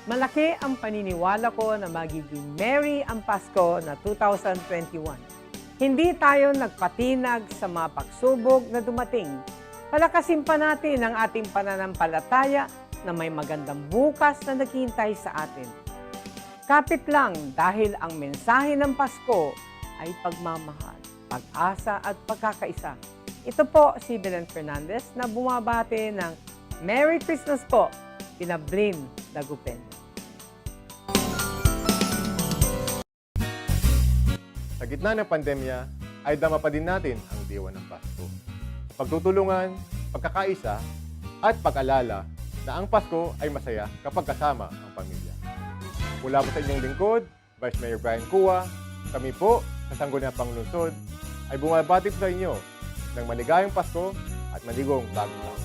Malaki ang paniniwala ko na magiging merry ang Pasko na 2021. Hindi tayo nagpatinag sa mga pagsubok na dumating. Palakasin pa natin ang ating pananampalataya na may magandang bukas na naghihintay sa atin. Kapit lang dahil ang mensahe ng Pasko ay pagmamahal, pag-asa at pagkakaisa. Ito po si Belen Fernandez na bumabati ng Merry Christmas po, kina Blin Dagupen. Sa gitna ng pandemya, ay dama pa din natin ang diwa ng Pasko. Pagtutulungan, pagkakaisa, at pag-alala na ang Pasko ay masaya kapag kasama ang pamilya. Mula po sa inyong lingkod, Vice Mayor Brian Cua, kami po sa Sangguniang Panglungsod ay bumabati po sa inyo ng maligayang Pasko at maligong bagong taon.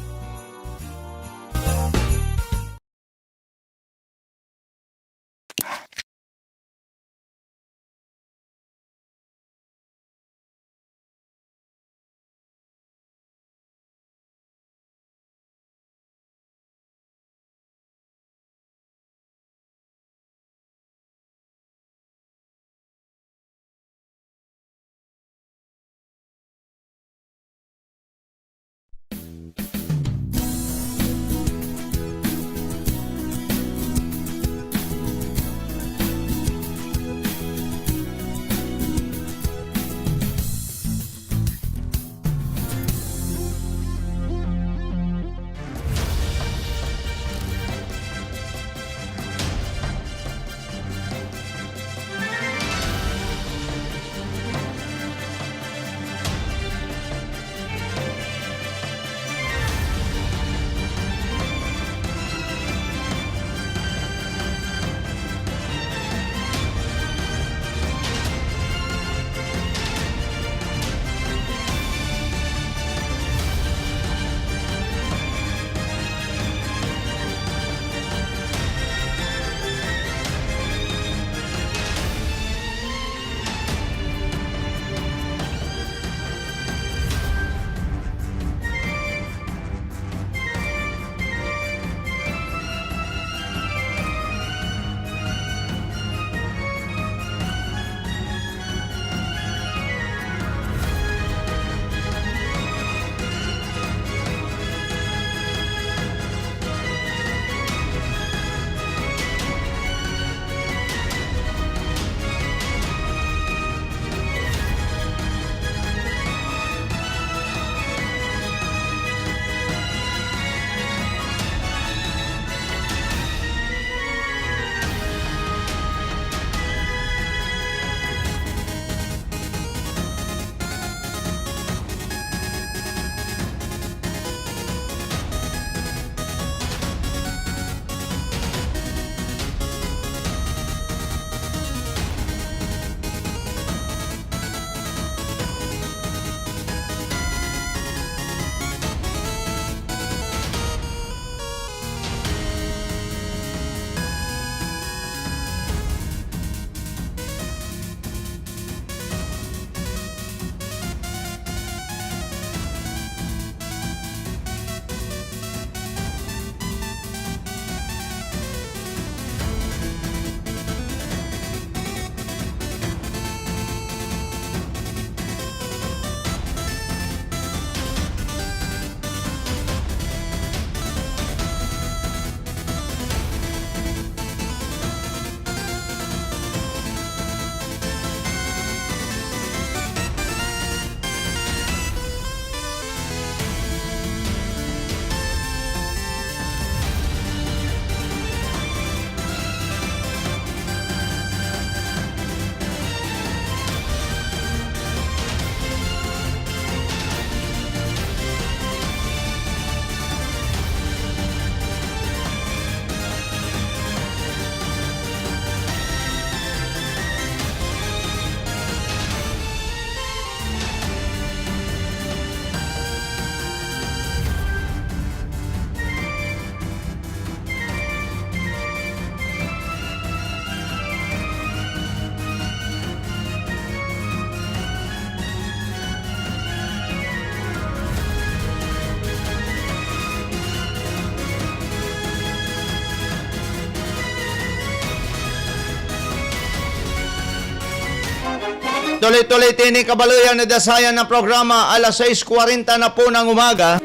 Tuloy-tuloy tini kabaluyan na dasayan ng programa alas 6:40 na po ng umaga.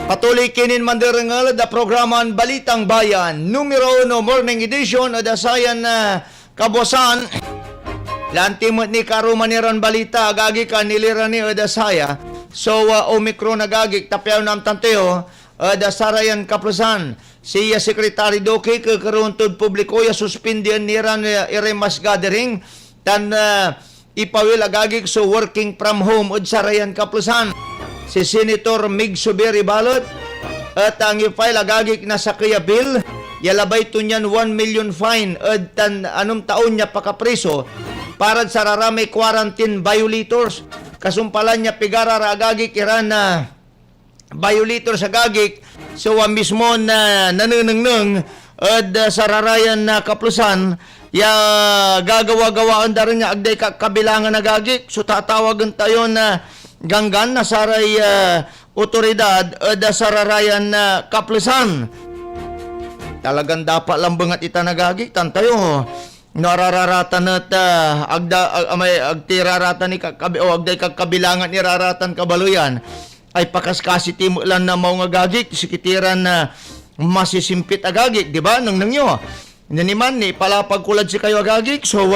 Patuloy kinin mandirengal da programa Balitang Bayan, numero 1 morning edition o dasayan na kabosan, lantimot ni karumaniran balita, agagi ka nilira ni Odasaya. So, Omicron agagik, tapyaw nam tanteo, Odasarayan kaplusan. Siya Secretary Doki, kakaruntod publiko, ya suspindian niran iremas gathering, tan ipawil agagik so working from home, Odsarayan kaplusan. Si Senator Mig Subiri Balot, at ang i-file agagik na sa kaya bill, yalabay to niyan 1 million fine at anong taon niya pakapriso para sa raramay quarantine violators. Kasumpalan niya pigara agagik iran na violators agagik so mismo na nanunungnung at sa rarayan na kaplusan ya gagawa-gawaan da rin niya agday kabilangan agagik. So tatawagan tayo na ganggan na saray otoridad at sa rarayan na kaplusan. Talagang dapat lang bangat itanagagi tantayo narararatan at may agtiraratan ni o agday kakabilangan ni raratan kabaluyan ay pakaskasi timo lang na mao nga gagik sikitiran na masisimpit agagik, di ba? Nang nyo naniman ni palapagkulad si kayo agagik. So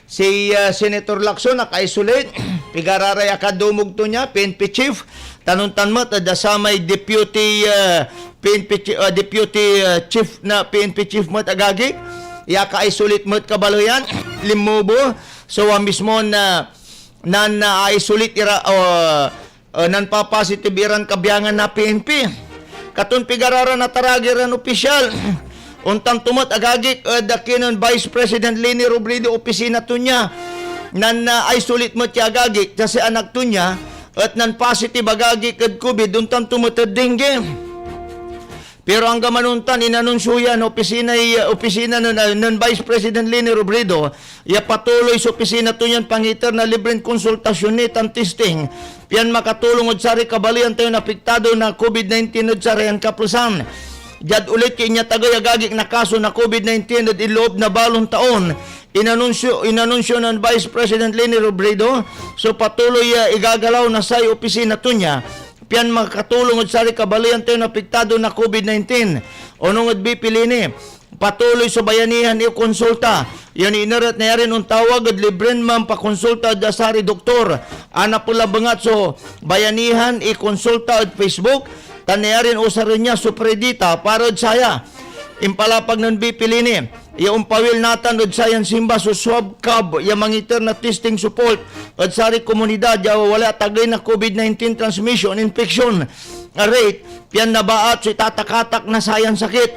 si Senator Lacson naka-isolate pigararay akadumog to niya PNP chief tanuntan mo tada sa may deputy chief na PNP chief mo agagik yaka-isolate mo kabaloyan limubo. So mismo na isolate ira nan pa-positive iran kabiyangan na PNP katon pigarara na taragiran opisyal untang tumot agagik dakinon Vice President Leni Robredo opisina to niya nan isolate mo ti agagik kasi anak to niya at nan positive agagik kad COVID untang tumot dengue. Pero ang gamanuntan inanunsyo yan opisina ng Vice President Leni Robredo ya patuloy sa opisina to yan pangiter na libreng konsultasyon ni tan testing piyan makatulong od sari kabalian tayo napiktado na COVID-19 od sari ang kaplusan. Jad ulit kinya tagay agagik na kaso na COVID-19 at iloob na balong taon inanunsyo ng Vice President Leni Robredo so patuloy igagalaw na sa opisina to niya piyan makatulong od sari kabalian tayo napiktado na COVID-19 onong od bipilini patuloy sa bayanihan i konsulta yan inarat na yarin ang tawag at libren man pakonsulta da sari doktor ana pula bangat so bayanihan i konsulta at Facebook tanayarin usarin niya supredita para od saya impalapag ng bipilini yung pawil natan od sayan simba so swab cab yung mangiter na testing support od sari komunidad ya wala tagay na COVID-19 transmission infection rate piyan nabaat so itatakatak na sayan sakit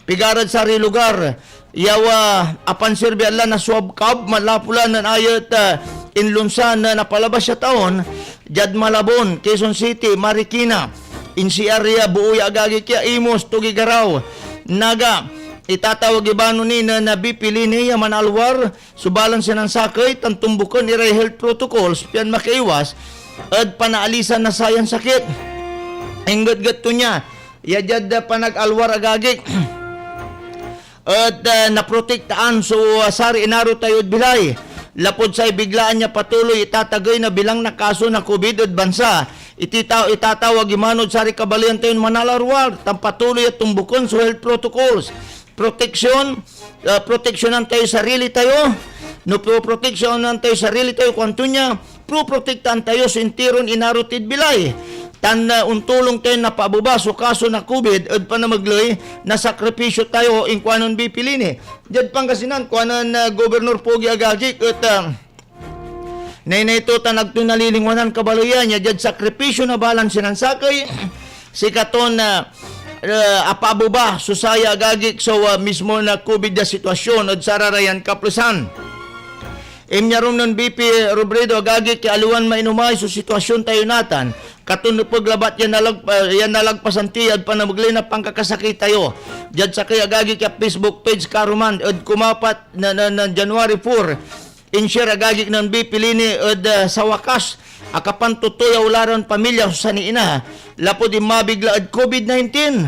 pigarad sari lugar yawa apan sirbi ala na swab cab malapulan ng ayat inlunsan na napalabas siya taon Jad Malabon, Quezon City, Marikina insi area buoy agagi kya Imos, Tugigaraw Naga itatawag ibano ni na nabipili niya manalwar subalan siya ng sakay tantumbukan iray health protocols piyan makaiwas at panaalisan na sayan sakit inggat-gat to niya yajad panag-alwar agagik at naprotektaan so sari inaro tayo bilay lapod sa biglaan niya patuloy itatagay na bilang na kaso na COVID at bansa itatawag imanod sari kabalian tayo manalarwar tampatuloy at tumbukon so health protocols proteksyonan tayo sarili tayo no proteksyonan tayo sarili tayo kwanto niya protektan tayo sa intiron inarutid bilay tan untulong tayo na pabuba so kaso na COVID at panamagloy na sakripisyo tayo in kwanon bipilini jad Pangasinan kwanon Governor Pogi Agagik at nainay to nagtunalilingwanan kabaloyan niya jad sakripisyo na balansin ng sakay si katon na apabuba susaya agagik so mismo na COVID na sitwasyon od sararayan kaplusan imnyarom ng BP Robredo agagik aluan mainumay so sitwasyon tayo natan katon paglabat yan nalagpasan tiyad panamaglay na pangkakasakit tayo jad sa kay agagik ya Facebook page karuman od kumapat na January 4 inshare agagik ng BP lini od sa wakas akapan tutoy ularon pamilya sa niina lapod mabigla ad COVID-19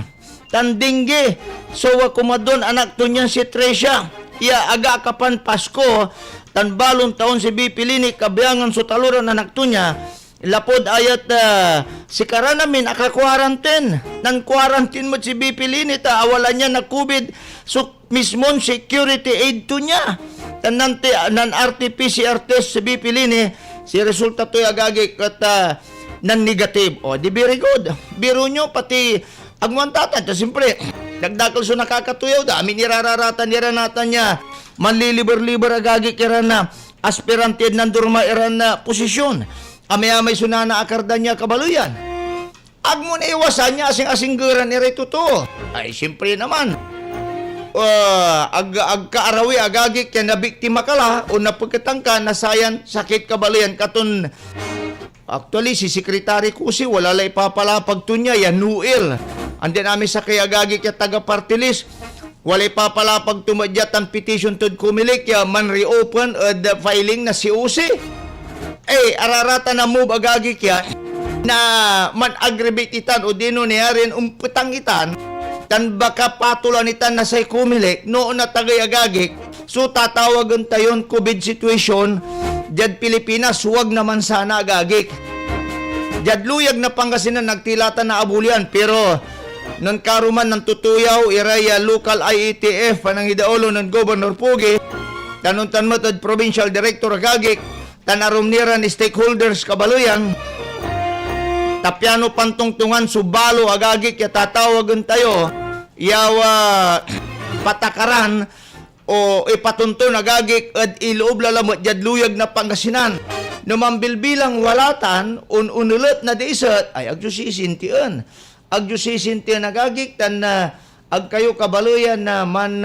tandingge so kumadon anak to niyan si Trecia iya aga akapan Pasko tan balon taon si BP lini kabiyangan so taluran anak to niya Lapod ayat si kara namin aka-quarantine. Nan-quarantine mo si BP Linita, awalan niya na COVID. So, mismon security aid to niya. Nan RT-PCR test si BP Lini, si resulta to'y agagik at nan-negative. O, di very good. Biro nyo, pati agwantatan. So, siyempre, nagdakal so nakakatuyaw da. Amin irararatan niranatan niya. Manliliber-liber agagik iran na aspirantid ng durma iran na posisyon. Amay-amay sunana akarda niya kabaluyan. Ag mo na iwasan niya asing-asing geran irito to. Ay, siyempre naman. Ag kaarawi agagik kaya na biktima ka la o napagkatang ka nasayan sakit kabaluyan katon. Actually, si Secretary Kusi wala la ipapalapag to niya yan nuil. Andin namin sa kaya agagik kaya taga-party list. Wala ipapalapag tumadyat ang petition to kumilik kaya man reopen the filing na si Usi. Ararata na move agagi kya na man aggravate itan o dino niya rin umputang itan tan baka patulan itan na say kumilik noon na tagay agagik so tatawagan tayon COVID situation dyan Pilipinas huwag naman sana agagik dyan luyag na Pangasinan nagtilatan na abulian pero nun karuman ng tutuyaw iraya local IETF panang idaolo ng Governor Pugi tanuntan mo tad Provincial Director agagik tanarom nira ni stakeholders kabaluyan tapyano pantungtungan subalo agagik ya tatawagan tayo yawa patakaran o ipatuntun agagik at iloob lalamot jadluyag na Pangasinan numambilbilang walatan unulit na deisat ay agjusisintian agagik tan ag kayo kabaluyan na man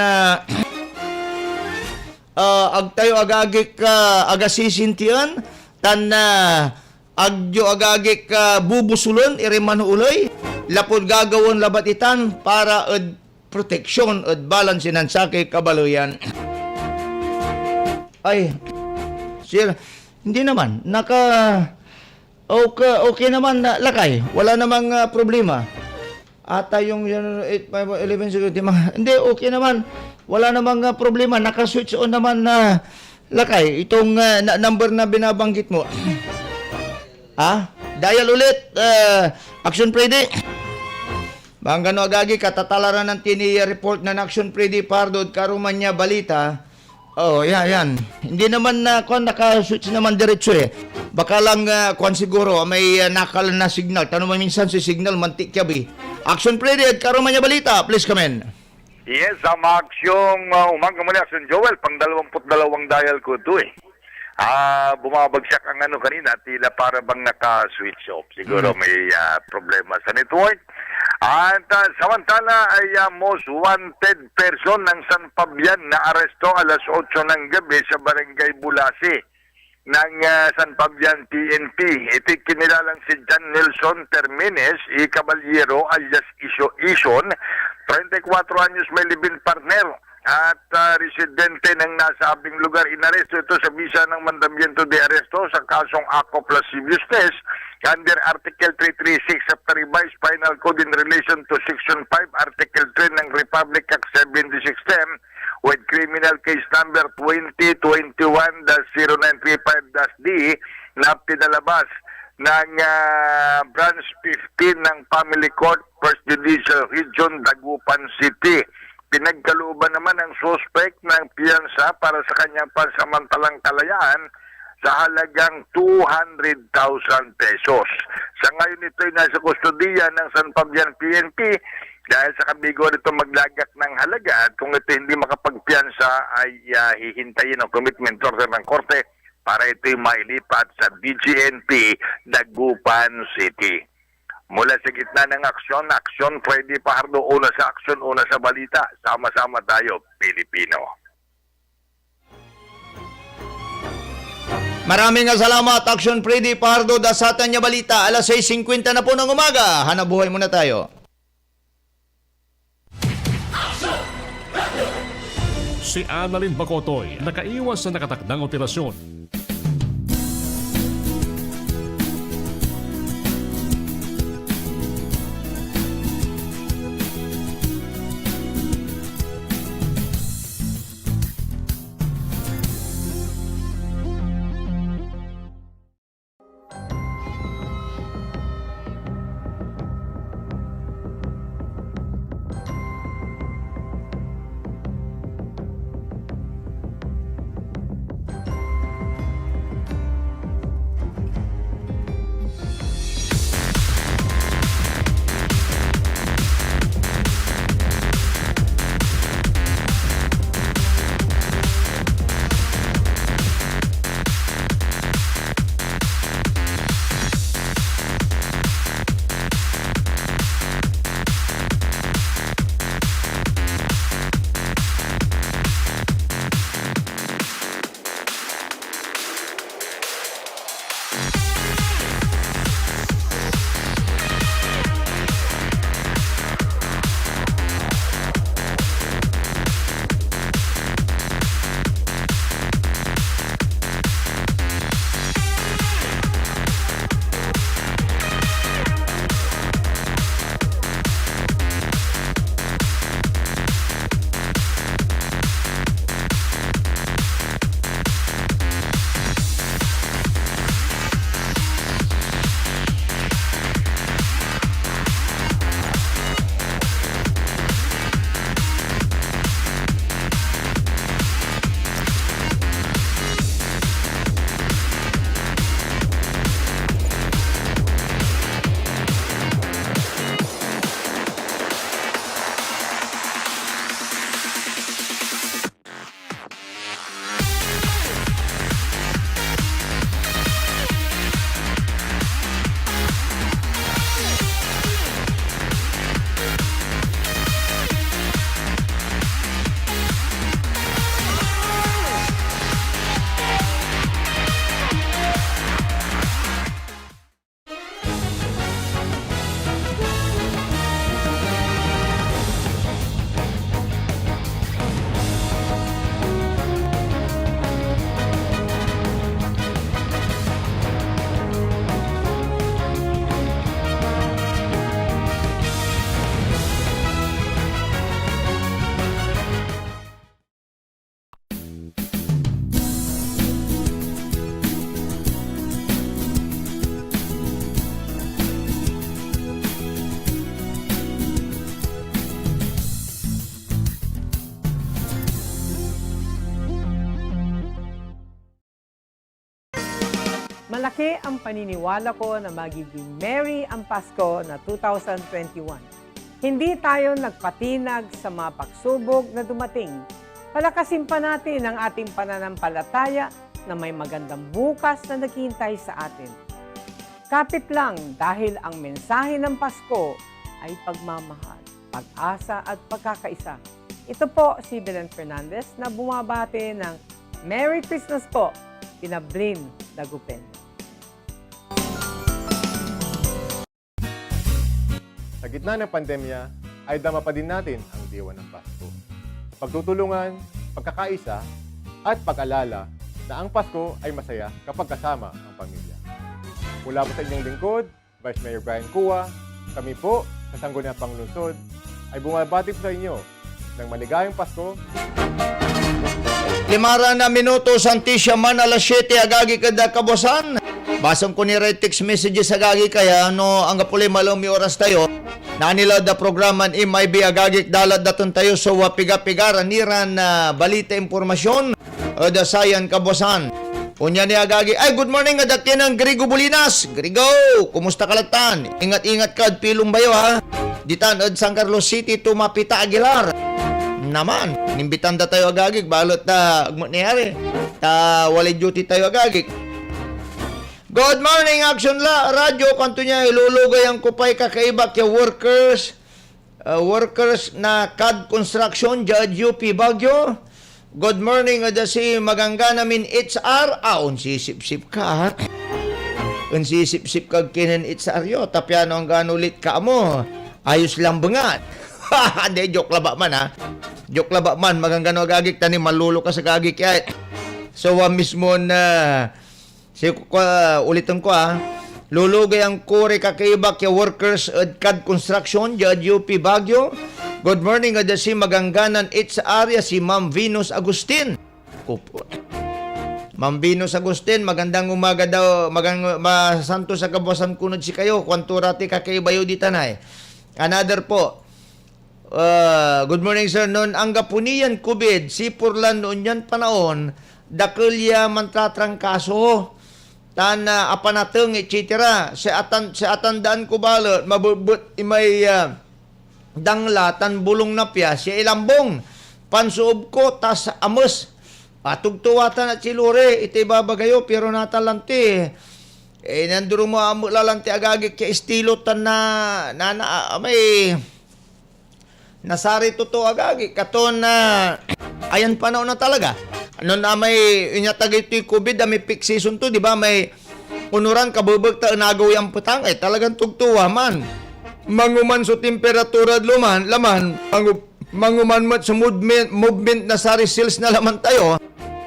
agtayo agagik agasisintian tan agyo agagik bubusulon iriman uloy lapod gagawon labatitan para ad proteksyon at balance ng sakay kabaluyan. Ay, sir, hindi naman okay naman na lakay, wala namang problema. Ata yung 8-5-11 security hindi okay naman. Wala namang problema, naka-switch on naman na lakay itong number na binabanggit mo. Dial ulit Action Freddy. Bangano agagi katatalaran ng tiniya report na Action Freddy Pardo karuman niya balita. Yan. Hindi naman naka-switch naman diretso eh. Baka lang siguro may nakal na signal. Tanong mo minsan si signal mantik yabi. Action Freddy karuman niya balita. Please come in. Yes, ang aksyong umaga muli, Action Joel, pang 22 dial ko ito eh. Bumabagsak ang kanina, tila para bang naka-switch off. Siguro may problema sa network. At samantala ay most wanted person ng San Fabian na aresto alas 8 ng gabi sa Barangay Bulasi ng San Fabian PNP. Ito kinilalang si John Nelson Termines y Caballero alias Ison, 34 anyos may libin partner at residente ng nasabing lugar. Inaresto ito sa bisa ng mandamiento de aresto sa kasong ACO plus Civius Test under Article 336 of the Revised Penal Code in relation to Section 5, Article 3 ng Republic Act 7610 with criminal case number 2021-0935-D na pinalabas ng Branch 15 ng Family Court, First Judicial Region, Dagupan City. Pinagkalooban naman ang suspect ng piyansa para sa kanyang pansamantalang kalayaan sa halagang 200,000 pesos. Sa ngayon ito ay nasa kustodiya ng San Fabian PNP dahil sa kabigo nito maglagak ng halaga at kung ito hindi makapagpiyansa ay hihintayin ang commitment order ng korte para ito'y mailipat sa DGNP Dagupan City. Mula sa gitna ng aksyon, Freddy Pardo, una sa aksyon, una sa balita. Sama-sama tayo, Pilipino. Maraming salamat, Action Freddy Pardo, dasatan niya balita. Alas 6:50 na po ng umaga. Hanabuhay muna tayo. Si Annalyn Bacotoy nakaiwas sa nakatakdang operasyon. Malaki ang paniniwala ko na magiging merry ang Pasko na 2021. Hindi tayo nagpatinag sa mga pagsubok na dumating. Palakasin pa natin ang ating pananampalataya na may magandang bukas na naghihintay sa atin. Kapit lang dahil ang mensahe ng Pasko ay pagmamahal, pag-asa at pagkakaisa. Ito po si Belen Fernandez na bumabati ng Merry Christmas po, Pinablin Dagupen. Sa gitna ng pandemya, ay dama pa din natin ang diwa ng Pasko. Pagtutulungan, pagkakaisa, at pag-alala na ang Pasko ay masaya kapag kasama ang pamilya. Mula po sa inyong lingkod, Vice Mayor Brian Cua, kami po sa Sangguniang Panglungsod ay bumabati po sa inyo ng maligayang Pasko. Limara na minuto santisya man alas 7 agagi kada kabosan. Basang ko ni text messages agagi kaya no ang kapuli malumi oras tayo. Nanila da programan MIB agagi dalat daton tayo so wapiga-piga niran na balita impormasyon da sayan kabosan. Unya ni agagi ay good morning adak yan ang Grigo Bulinas. Grigo, kumusta kalatan? Ingat-ingat ka pilong bayo ha. Ditan od San Carlos City to Mapita Aguilar. Naman, nimbitan da tayo agagig, balot ta niyari. Ta walay duty tayo agagig. Good morning, Action La Radio. Kanto niya, ilulugay ang kupay kakaiba kaya workers na CAD Construction, Judge UP Baguio. Good morning, si magangga namin HR. Unsisip-sip ka, ha? Unsisip-sip ka kinin HR yo. Tapyano ang ganulit ka mo. Ayos lang bangat. Hindi, joke laba man, ha? Joke laba man, magangano agagik, tani malulo ka sa gagik ya. So, mismo na, ulitin ko, ha? Lulugay ang kore kakaiba kaya workers at CAD Construction, Judge UP Baguio. Good morning, si magangganan its area si Ma'am Venus Agustin. Kupo. Ma'am Venus Agustin, magandang umaga daw, masanto sa kabuasan kunod si kayo, kwanturati kakaibayo di tanay. Another po, good morning sir, noon ang gapunian COVID, si Purlan noon yan panahon, dakulya mantatrangkaso, tana apanateng, etc. Sa atandaan ko balot, mabubut imay dangla, tan bulong na piya, siya ilambong, pansuob ko, tas amos, patugtuwatan at silure, iti babagayo, pero natalanti, nanduro mo amo lalanti agagik kaya estilo tan may nasari totoo agagik, katon na, ayan panahon na talaga, ano na may inyatag ito yung COVID, may peak season to, di ba, may unuran kabubagta, nagaw yung putang, talagang tugtuwa man, manguman so temperatura laman, manguman mat sa movement na sari sales na laman tayo,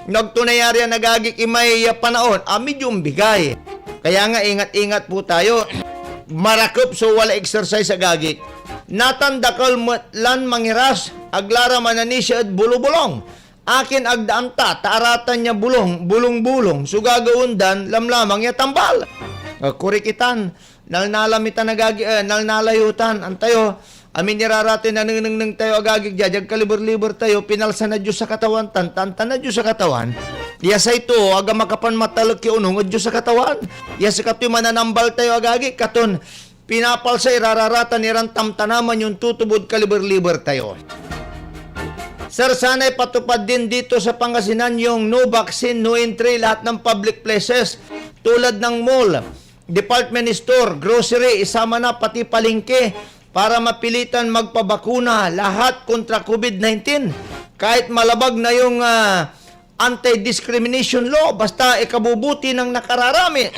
nagtunayari nagagik imay panahon, medium bigay. Kaya nga ingat-ingat po tayo. Marakop so wala exercise agagik. Natandakal lan mangiras, aglara manani siya at bulubulong. Akin agdaanta, taaratan niya bulong-bulong, so gagawundan, lamlamang niya tambal. Kurikitan, nalnalamitan nalnalayutan, antayo, amin niraratin na nang tayo agagig jajag kalibur-libur tayo, pinalsa na Diyos sa katawan, tantan na Diyos sa katawan. Yasa ito, aga makapan matalok yung unong Diyos sa katawan. Yasa kato'y mananambal tayo agagig, katon, pinapalsa irararatan nirantam tanaman yung tutubod kalibur-libur tayo. Sir, sana'y patupad din dito sa Pangasinan yung no vaccine, no entry, lahat ng public places, tulad ng mall, department store, grocery, isama na pati palengke para mapilitan magpabakuna lahat kontra COVID-19. Kahit malabag na yung anti-discrimination law, basta ikabubuti ng nakararami.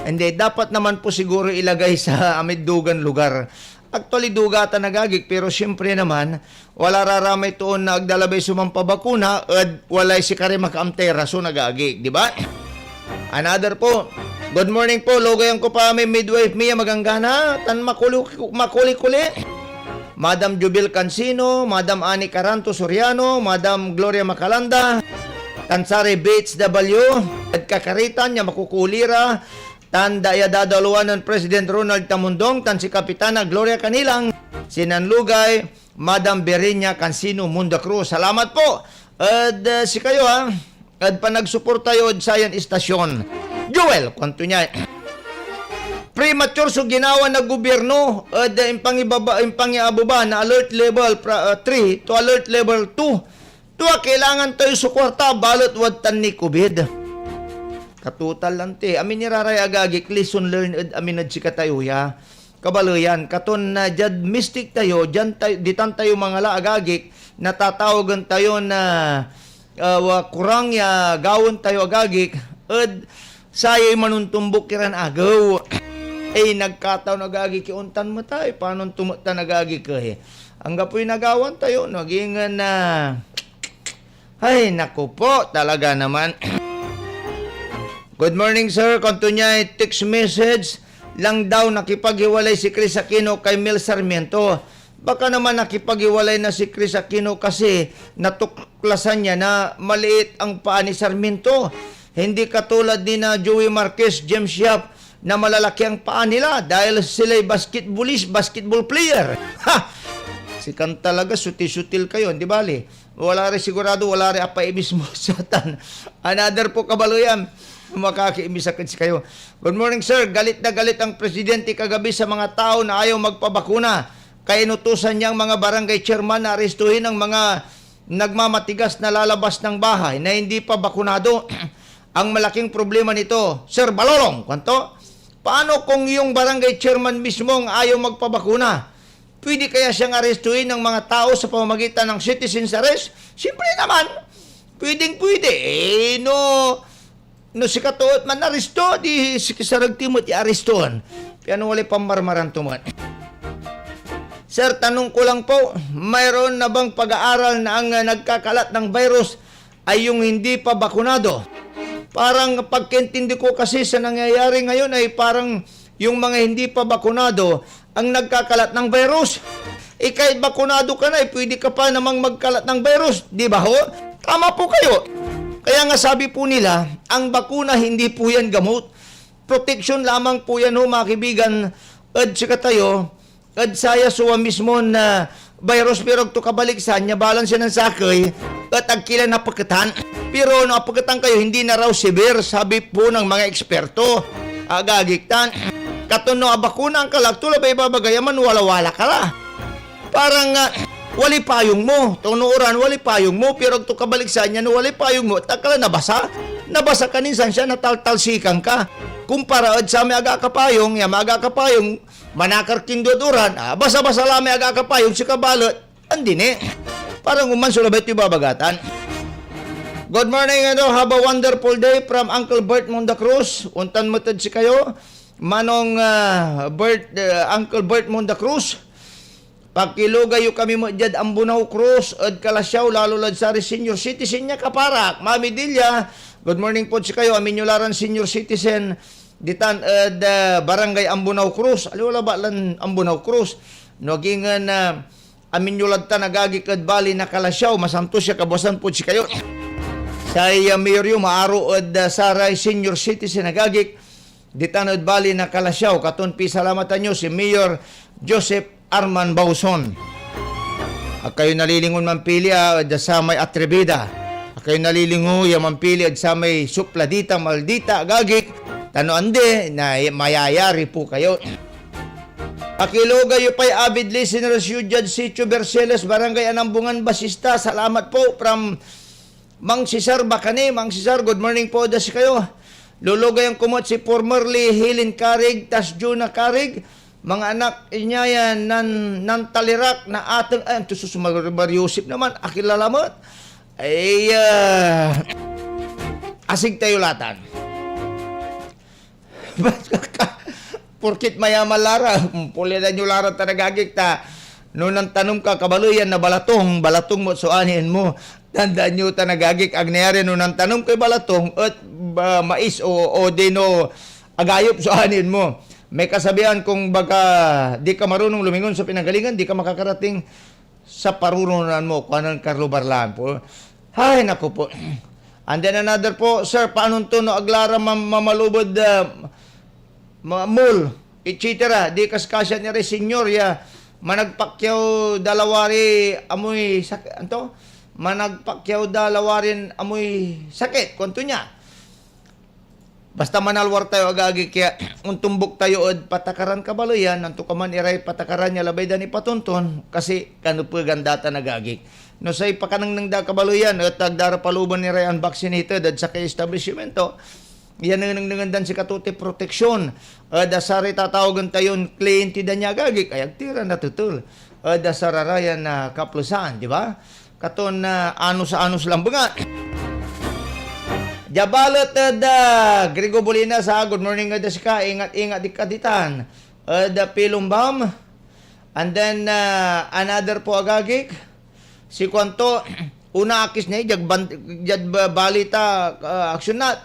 Hindi, dapat naman po siguro ilagay sa amiddugan lugar. Actually, dugatan nagagik, pero siyempre naman, wala raramay tuon na agdalabay sumampabakuna at walay si kare makaamtera so nagagik, di ba? Another po, good morning po, logayan ko pa may midwife Mia Maganggana, tan makuli-kuli. Madam Jubil Cancino, Madam Ani Caranto Soriano, Madam Gloria Macalanda, Tansari Bates W, at kakaritan niya makukulira, tan daya dadaluan ng President Ronald Tamundong, tan si Kapitana Gloria Canilang, Sinanlugay, Madam Berinya Cancino Munda Cruz. Salamat po. At si kayo ha, at panagsuporta tayo sa yan istasyon. Joel, kwanto niya. Premature so ginawa na gobyerno pangiababa na alert level 3 to alert level 2. Tuwa kailangan tayo sa kwarta balot watan ni COVID. Katutal lang te. Amin niraray agagik lesson learned amin na chika tayo ya. Kabaloyan katon na jad mystic tayo jan tayo ditan tayo mga laagagik natatawagan tayo na kurang ya gawon tayo agagik sayay manuntumbok kiran agaw. Nagkataon nagagi kiuntan mo tayo. Paano tumutan nagagi ka Ang gapoy nagawan tayo, naging na... Ay, naku po, talaga naman. Good morning, sir. Kanto niya, text message lang daw nakipaghiwalay si Chris Aquino kay Mel Sarmiento. Baka naman nakipaghiwalay na si Chris Aquino kasi natuklasan niya na maliit ang paa ni Sarmiento. Hindi katulad din na Joey Marquez, James Yap, na malalaki ang paa nila dahil sila'y basketball player. Ha! Sikan talaga, sutil kayo, di bali? Wala rin sigurado, wala rin apaibis mo, satan. Another po kabaluyan, makakiimisakin si kayo. Good morning, sir. Galit na galit ang presidente kagabi sa mga tao na ayaw magpabakuna. Kaya inutusan niyang mga barangay chairman na arestuhin ang mga nagmamatigas na lalabas ng bahay na hindi pa bakunado. Ang malaking problema nito, Sir Balolong, kwanto? Paano kung yung barangay chairman mismo ang ayaw magpabakuna? Pwede kaya siyang arestuhin ng mga tao sa pamamagitan ng citizen's arrest? Siyempre naman, pwede. No si katuot man aresto, di si kisarag timot i-arestohan. Piano wala pamarmaran tumot. Sir, tanong ko lang po, mayroon na bang pag-aaral na ang nagkakalat ng virus ay yung hindi pa bakunado? Parang pagkintindi ko kasi sa nangyayari ngayon ay parang yung mga hindi pa bakunado ang nagkakalat ng virus. Kahit bakunado ka na, pwede ka pa namang magkalat ng virus. Di ba ho? Tama po kayo. Kaya nga sabi po nila, ang bakuna hindi po yan gamot. Protection lamang po yan ho mga kaibigan. Sika tayo, saya suwa mismo na virus pero to kabaliksan niya balance siya ng sakay at agkila na pagkatan. Pero napagkatan kayo, hindi na raw severe, sabi po ng mga eksperto. Agagiktan. Katuno, bakuna ang kalag, tula ba ibabagayaman, wala-wala ka la. Parang, wali payong mo. Tunuuran, wali payong mo. Pero ito kabaliksan niya, wali payong mo. Takala, nabasa. Nabasa ka ninsan siya, nataltalsikan ka. Kumpara, sa may aga kapayong, manakar kindoduran, basa-basa lang may aga kapayong, si kabalot, andini. Parang umansula ba ito ibabagatan? Good morning, have a wonderful day from Uncle Bert Monda Cruz. Untan mo si kayo. Manong Uncle Bert Monda Cruz. Pakilugayo kami mo dyan ang Bunaw Cruz at Kalasyaw, lalo lad sa senior citizen niya kaparak. Mami Dilia, good morning po si kayo. Aminyularan senior citizen ditan barangay Ambunaw Cruz. Aliwala ba lang Ambunaw Cruz? Nagingan aminyulad ta nagagikad bali na Kalasyaw. Masanto siya kabasan po si kayo. Sa Mayoryo, maaro saray senior citizen nagagik ditanod bali na Kalasyaw. Katon pi salamatan nyo si Mayor Joseph Arman Bauson. Kayo nalilingon mampili sa may Atrevida. Kayo nalilingon mampili sa may Supladita, Maldita, agagik. Tano ande na mayayari po kayo. Akilugayo pa'y avid listeners you Judge Sitio Berceles, Barangay Anambungan, Basista. Salamat po from Mang Cesar Bacane. Mang Cesar, good morning po das kayo. Lulugay ang kumot si formerly Helen Carig, tas Juna Carig. Mga anak niya yan, nan talirak na atang, ito susumaryosip naman, akilalamat. Asig tayo latan. Porkit mayaman lara, pulitan nyo lara tanagagik ta. Noon ang tanong ka, kabaluyan na balatong mo suanin mo. Tandaan nyo tanagagik, ang nangyari noon ang tanong kay balatong at mais o dino agayop suanin mo. May kasabihan kung baka di ka marunong lumingon sa pinanggalingan, di ka makakarating sa parurunan mo. Kuanan Carlo Barlan po. Ay, naku po. And then another po, sir, paano ito no aglara mamalubod mul, etc. Di kaskasya niya rin senyor ya managpakyaw dalawari amoy sakit. Anto? Managpakyaw dalawarin amoy sakit. Kunto niya. Basta manalwar tayo agagi kaya untumbok tayo od patakaran kabaloyan nanto ka man iray patakaran niya labay dani patunton kasi kano po gandata nagagi. No say pakanang nang da kabaloyan at agdara paluban ni ray unvaccinated at sa kay establishmento. Yan nang nangandan si katuti proteksyon. Dasari tatawagan tayon kliyente da niya agagi kaya tira natutul. Dasararayan na kaplusan, di ba? Katon na anos lang bunga. Jabalot da Grigo Bolina sa good morning da sika ingat di kaditan da Pilumbam and then another po agagik si Kwanto una akis niya jad balita aksjonat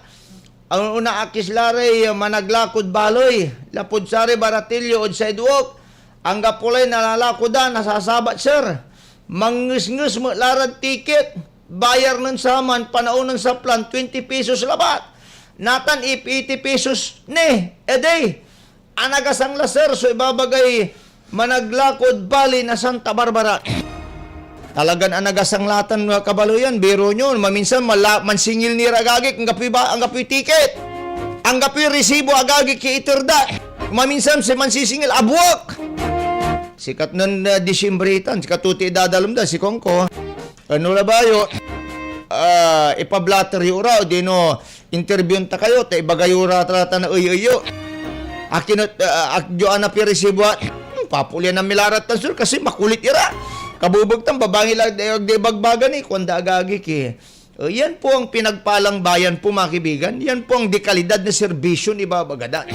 ang una akis lare managlakod baloy lapod sare baratilyo od sidewalk ang gapulay nalalakodan nasasabat sir mangus-ngus mo larad ticket bayar ng saman, panaunan sa plan, 20 pesos labat. Natan, 80 pesos ni, day. Anagasang laser, so ibabagay managlakod bali na Santa Barbara. Talagan anagasang latan mga kabaluyan, biro nyo, maminsan mansingil ni ragagik, ang gapi ticket. Ang gapi resibo agagik ki itirda. Maminsan si mansisingil, abuak. Sikat nun Disyembritan, sikat tuti dadalumda, si Kongko. Ano na ba yun? Ipablatter yung ura, di no, interview ta kayo, ta ibagayura trata na uyo-uyo. Akinot, akjoan na pirisibuat, papulyan ng milarat na sur, kasi makulit ira. Kabubugtang, babangi lang, di bagbagan eh, kuwanda agagi ki. Yan po ang pinagpalang bayan po, mga kibigan. Yan po ang dekalidad na serbisyon ibabagadan.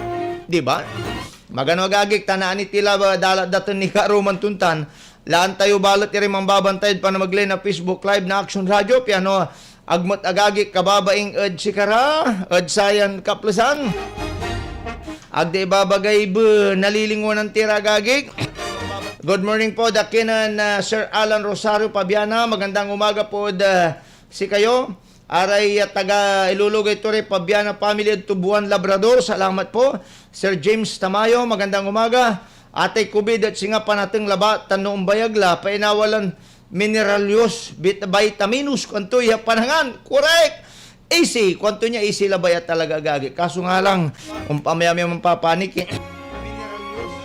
Di ba? Magano agagik, tanaan ni tila, daton ni Karuman Tuntan, laan tayo balot iri mambabantay pa na maglay na Facebook Live na Action Radio piano agmot agagi kababaing ed sikara ed sayan kaplusan agde babagay bu nalilingon ng tira agagi. Good morning po dakinan Sir Alan Rosario Pabiana, magandang umaga po si kayo aray taga Ilulugay Torre Pabiana family at Tubuan Labrador, salamat po. Sir James Tamayo, magandang umaga. Atay kubid at singa pa nating laba tanong bayagla painawalan mineralyos vitaminus kwanto ya panangan correct AC kwanto niya AC labaya talaga gagi kaso nga lang pamayami mapapanik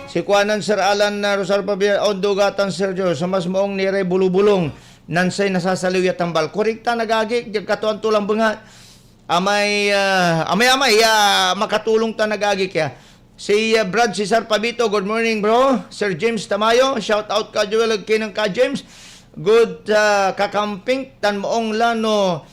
si kuanan Sir Alan na Rosario Pabia on dugatan Sir Joe sa mas maong nire bulubulong nansay nasasaliw ya tambal korrekta nagagi katuan tulang bunga amay makatulong ta nagagi kaya. Si Brad Cesar Pabito, good morning bro. Sir James Tamayo, shout out ka Joel kinang ka James. Good kakamping tan moong lano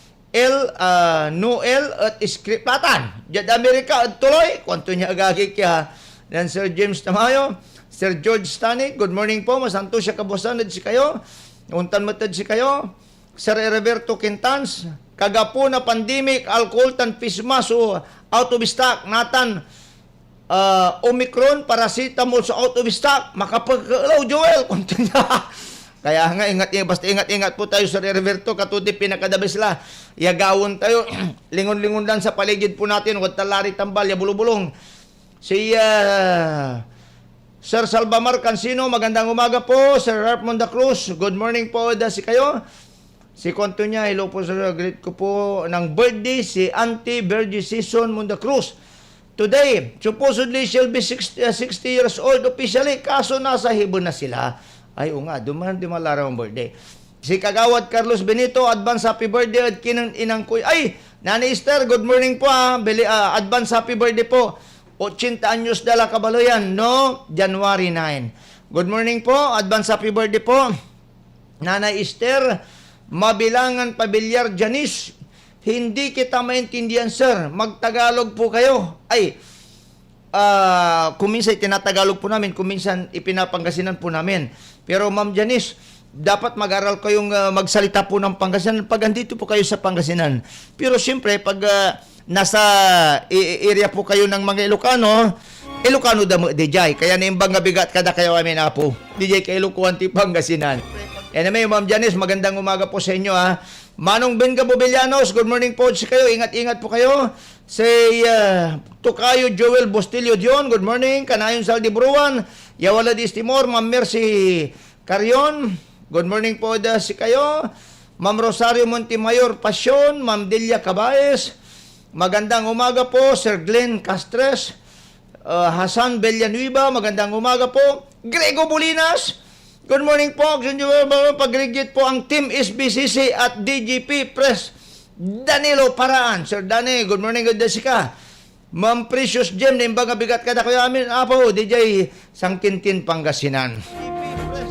Noel at Skriplatan. Jad Amerika at tuloy. Kwanto niya agagi kaya. Dan Sir James Tamayo, Sir George Stanik, good morning po. Masanto siya kabosanad si kayo. Untan matad si kayo. Sir Roberto Quintans, kagapo na pandemic, alcohol tan pismaso, out of stock, natan. Omicron, paracetamol sa out of stock, makapagkalaw Joel, kaya nga basta ingat po tayo sa Roberto, katuti pinakadabis la, yagawon tayo, lingon-lingon lang sa paligid po natin, huwag talari tambal, yabulubulong. Si Sir Salvamar Cansino, magandang umaga po. Sir Ralph Monda Cruz, good morning po, si kayo. Si konto niya, hello po sir, greet ko po ng birthday, si Auntie Virgie Season Monda Cruz. Today, supposedly she'll be 60 years old officially, kaso nasa hibon na sila. Ay, o nga, duman malaraw ang birthday. Si Kagawad Carlos Benito, advance happy birthday at kinang inang kuy. Ay, Nanay Esther, good morning po ha. Advance happy birthday po. 80 anyos dala kabaloyan, no? January 9. Good morning po, advance happy birthday po. Nanay Esther, Mabilangan Pabilyar Janice, hindi kita maintindihan sir, magtagalog po kayo. Ay, kuminsan tinatagalog po namin, kuminsan ipinapangasinan po namin. Pero Ma'am Janice, dapat mag-aral kayong magsalita po ng Pangasinan pag andito po kayo sa Pangasinan. Pero siyempre, pag nasa area po kayo ng mga Ilocano damo DJ. Kaya naimbang nga bigat kada kayo amin na po. DJ kay Ilocuan ti Pangasinan. Anyway, Ma'am Janice, magandang umaga po sa inyo ha. Manong Ben Gabovillanos, good morning po sa kayo. Ingat-ingat po kayo. Say, Tokayo Joel Bostilio Dion, good morning. Kanayon Saldi Bruan, Yawala Distimor, Ma'am Mercy Carion, good morning po si kayo. Ma'am Rosario Montemayor Pasyon, Ma'am Delia Cabaes, Magandang umaga po, Sir Glenn Castres. Hasan Villanueva, magandang umaga po. Grego Bulinas, good morning po. Pag-regit po ang Team SBCC at DGP Press. Danilo Paraan. Sir Dani, good morning, good day ka. Ma'am Precious Gem, nimbang bigat ka na kayo amin. Apo, DJ Sangkintin, Pangasinan.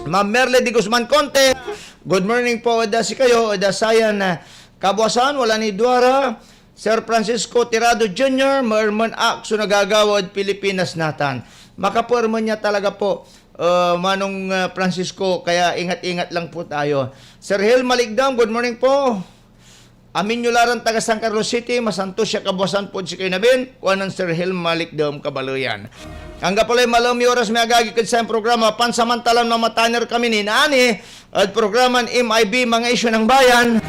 Ma'am Merle Di Guzman Conte, good morning po. Ada si kayo, ada sayan Kabuasan, wala ni Duara. Sir Francisco Tirado Jr., Merman Akso nagagawad Pilipinas natan. Makaporma niya talaga po, Manong Francisco, kaya ingat-ingat lang po tayo. Sir Hil Maligdam, good morning po. Amin nyo laran taga San Carlos City, masanto siya kabuasan po si Kainabin, kuanan Sir Hil Maligdam Kabaluyan. Hangga pala malami oras may agagi sa programa, pansamantalang na mataner kami ni Nani, at programan MIB, mga isyu ng bayan.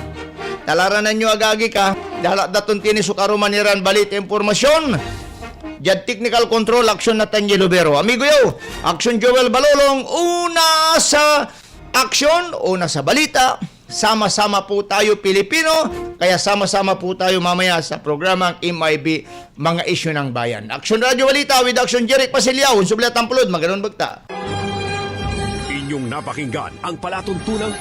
Talaranan nyo agagi ka, dalat datun tinis sukarumaniran balit impormasyon. Jad technical control, aksyon na Tangelo Bero. Amigo yo, aksyon Joel Balolong, una sa aksyon, una sa balita. Sama-sama po tayo Pilipino, kaya sama-sama po tayo mamaya sa programang MIB, mga isyu ng bayan. Aksyon Radio Balita with Aksyon Jeric Pasilyaw, Sublet Tampulod, maganon bagta. Inyong napakinggan ang palatuntunang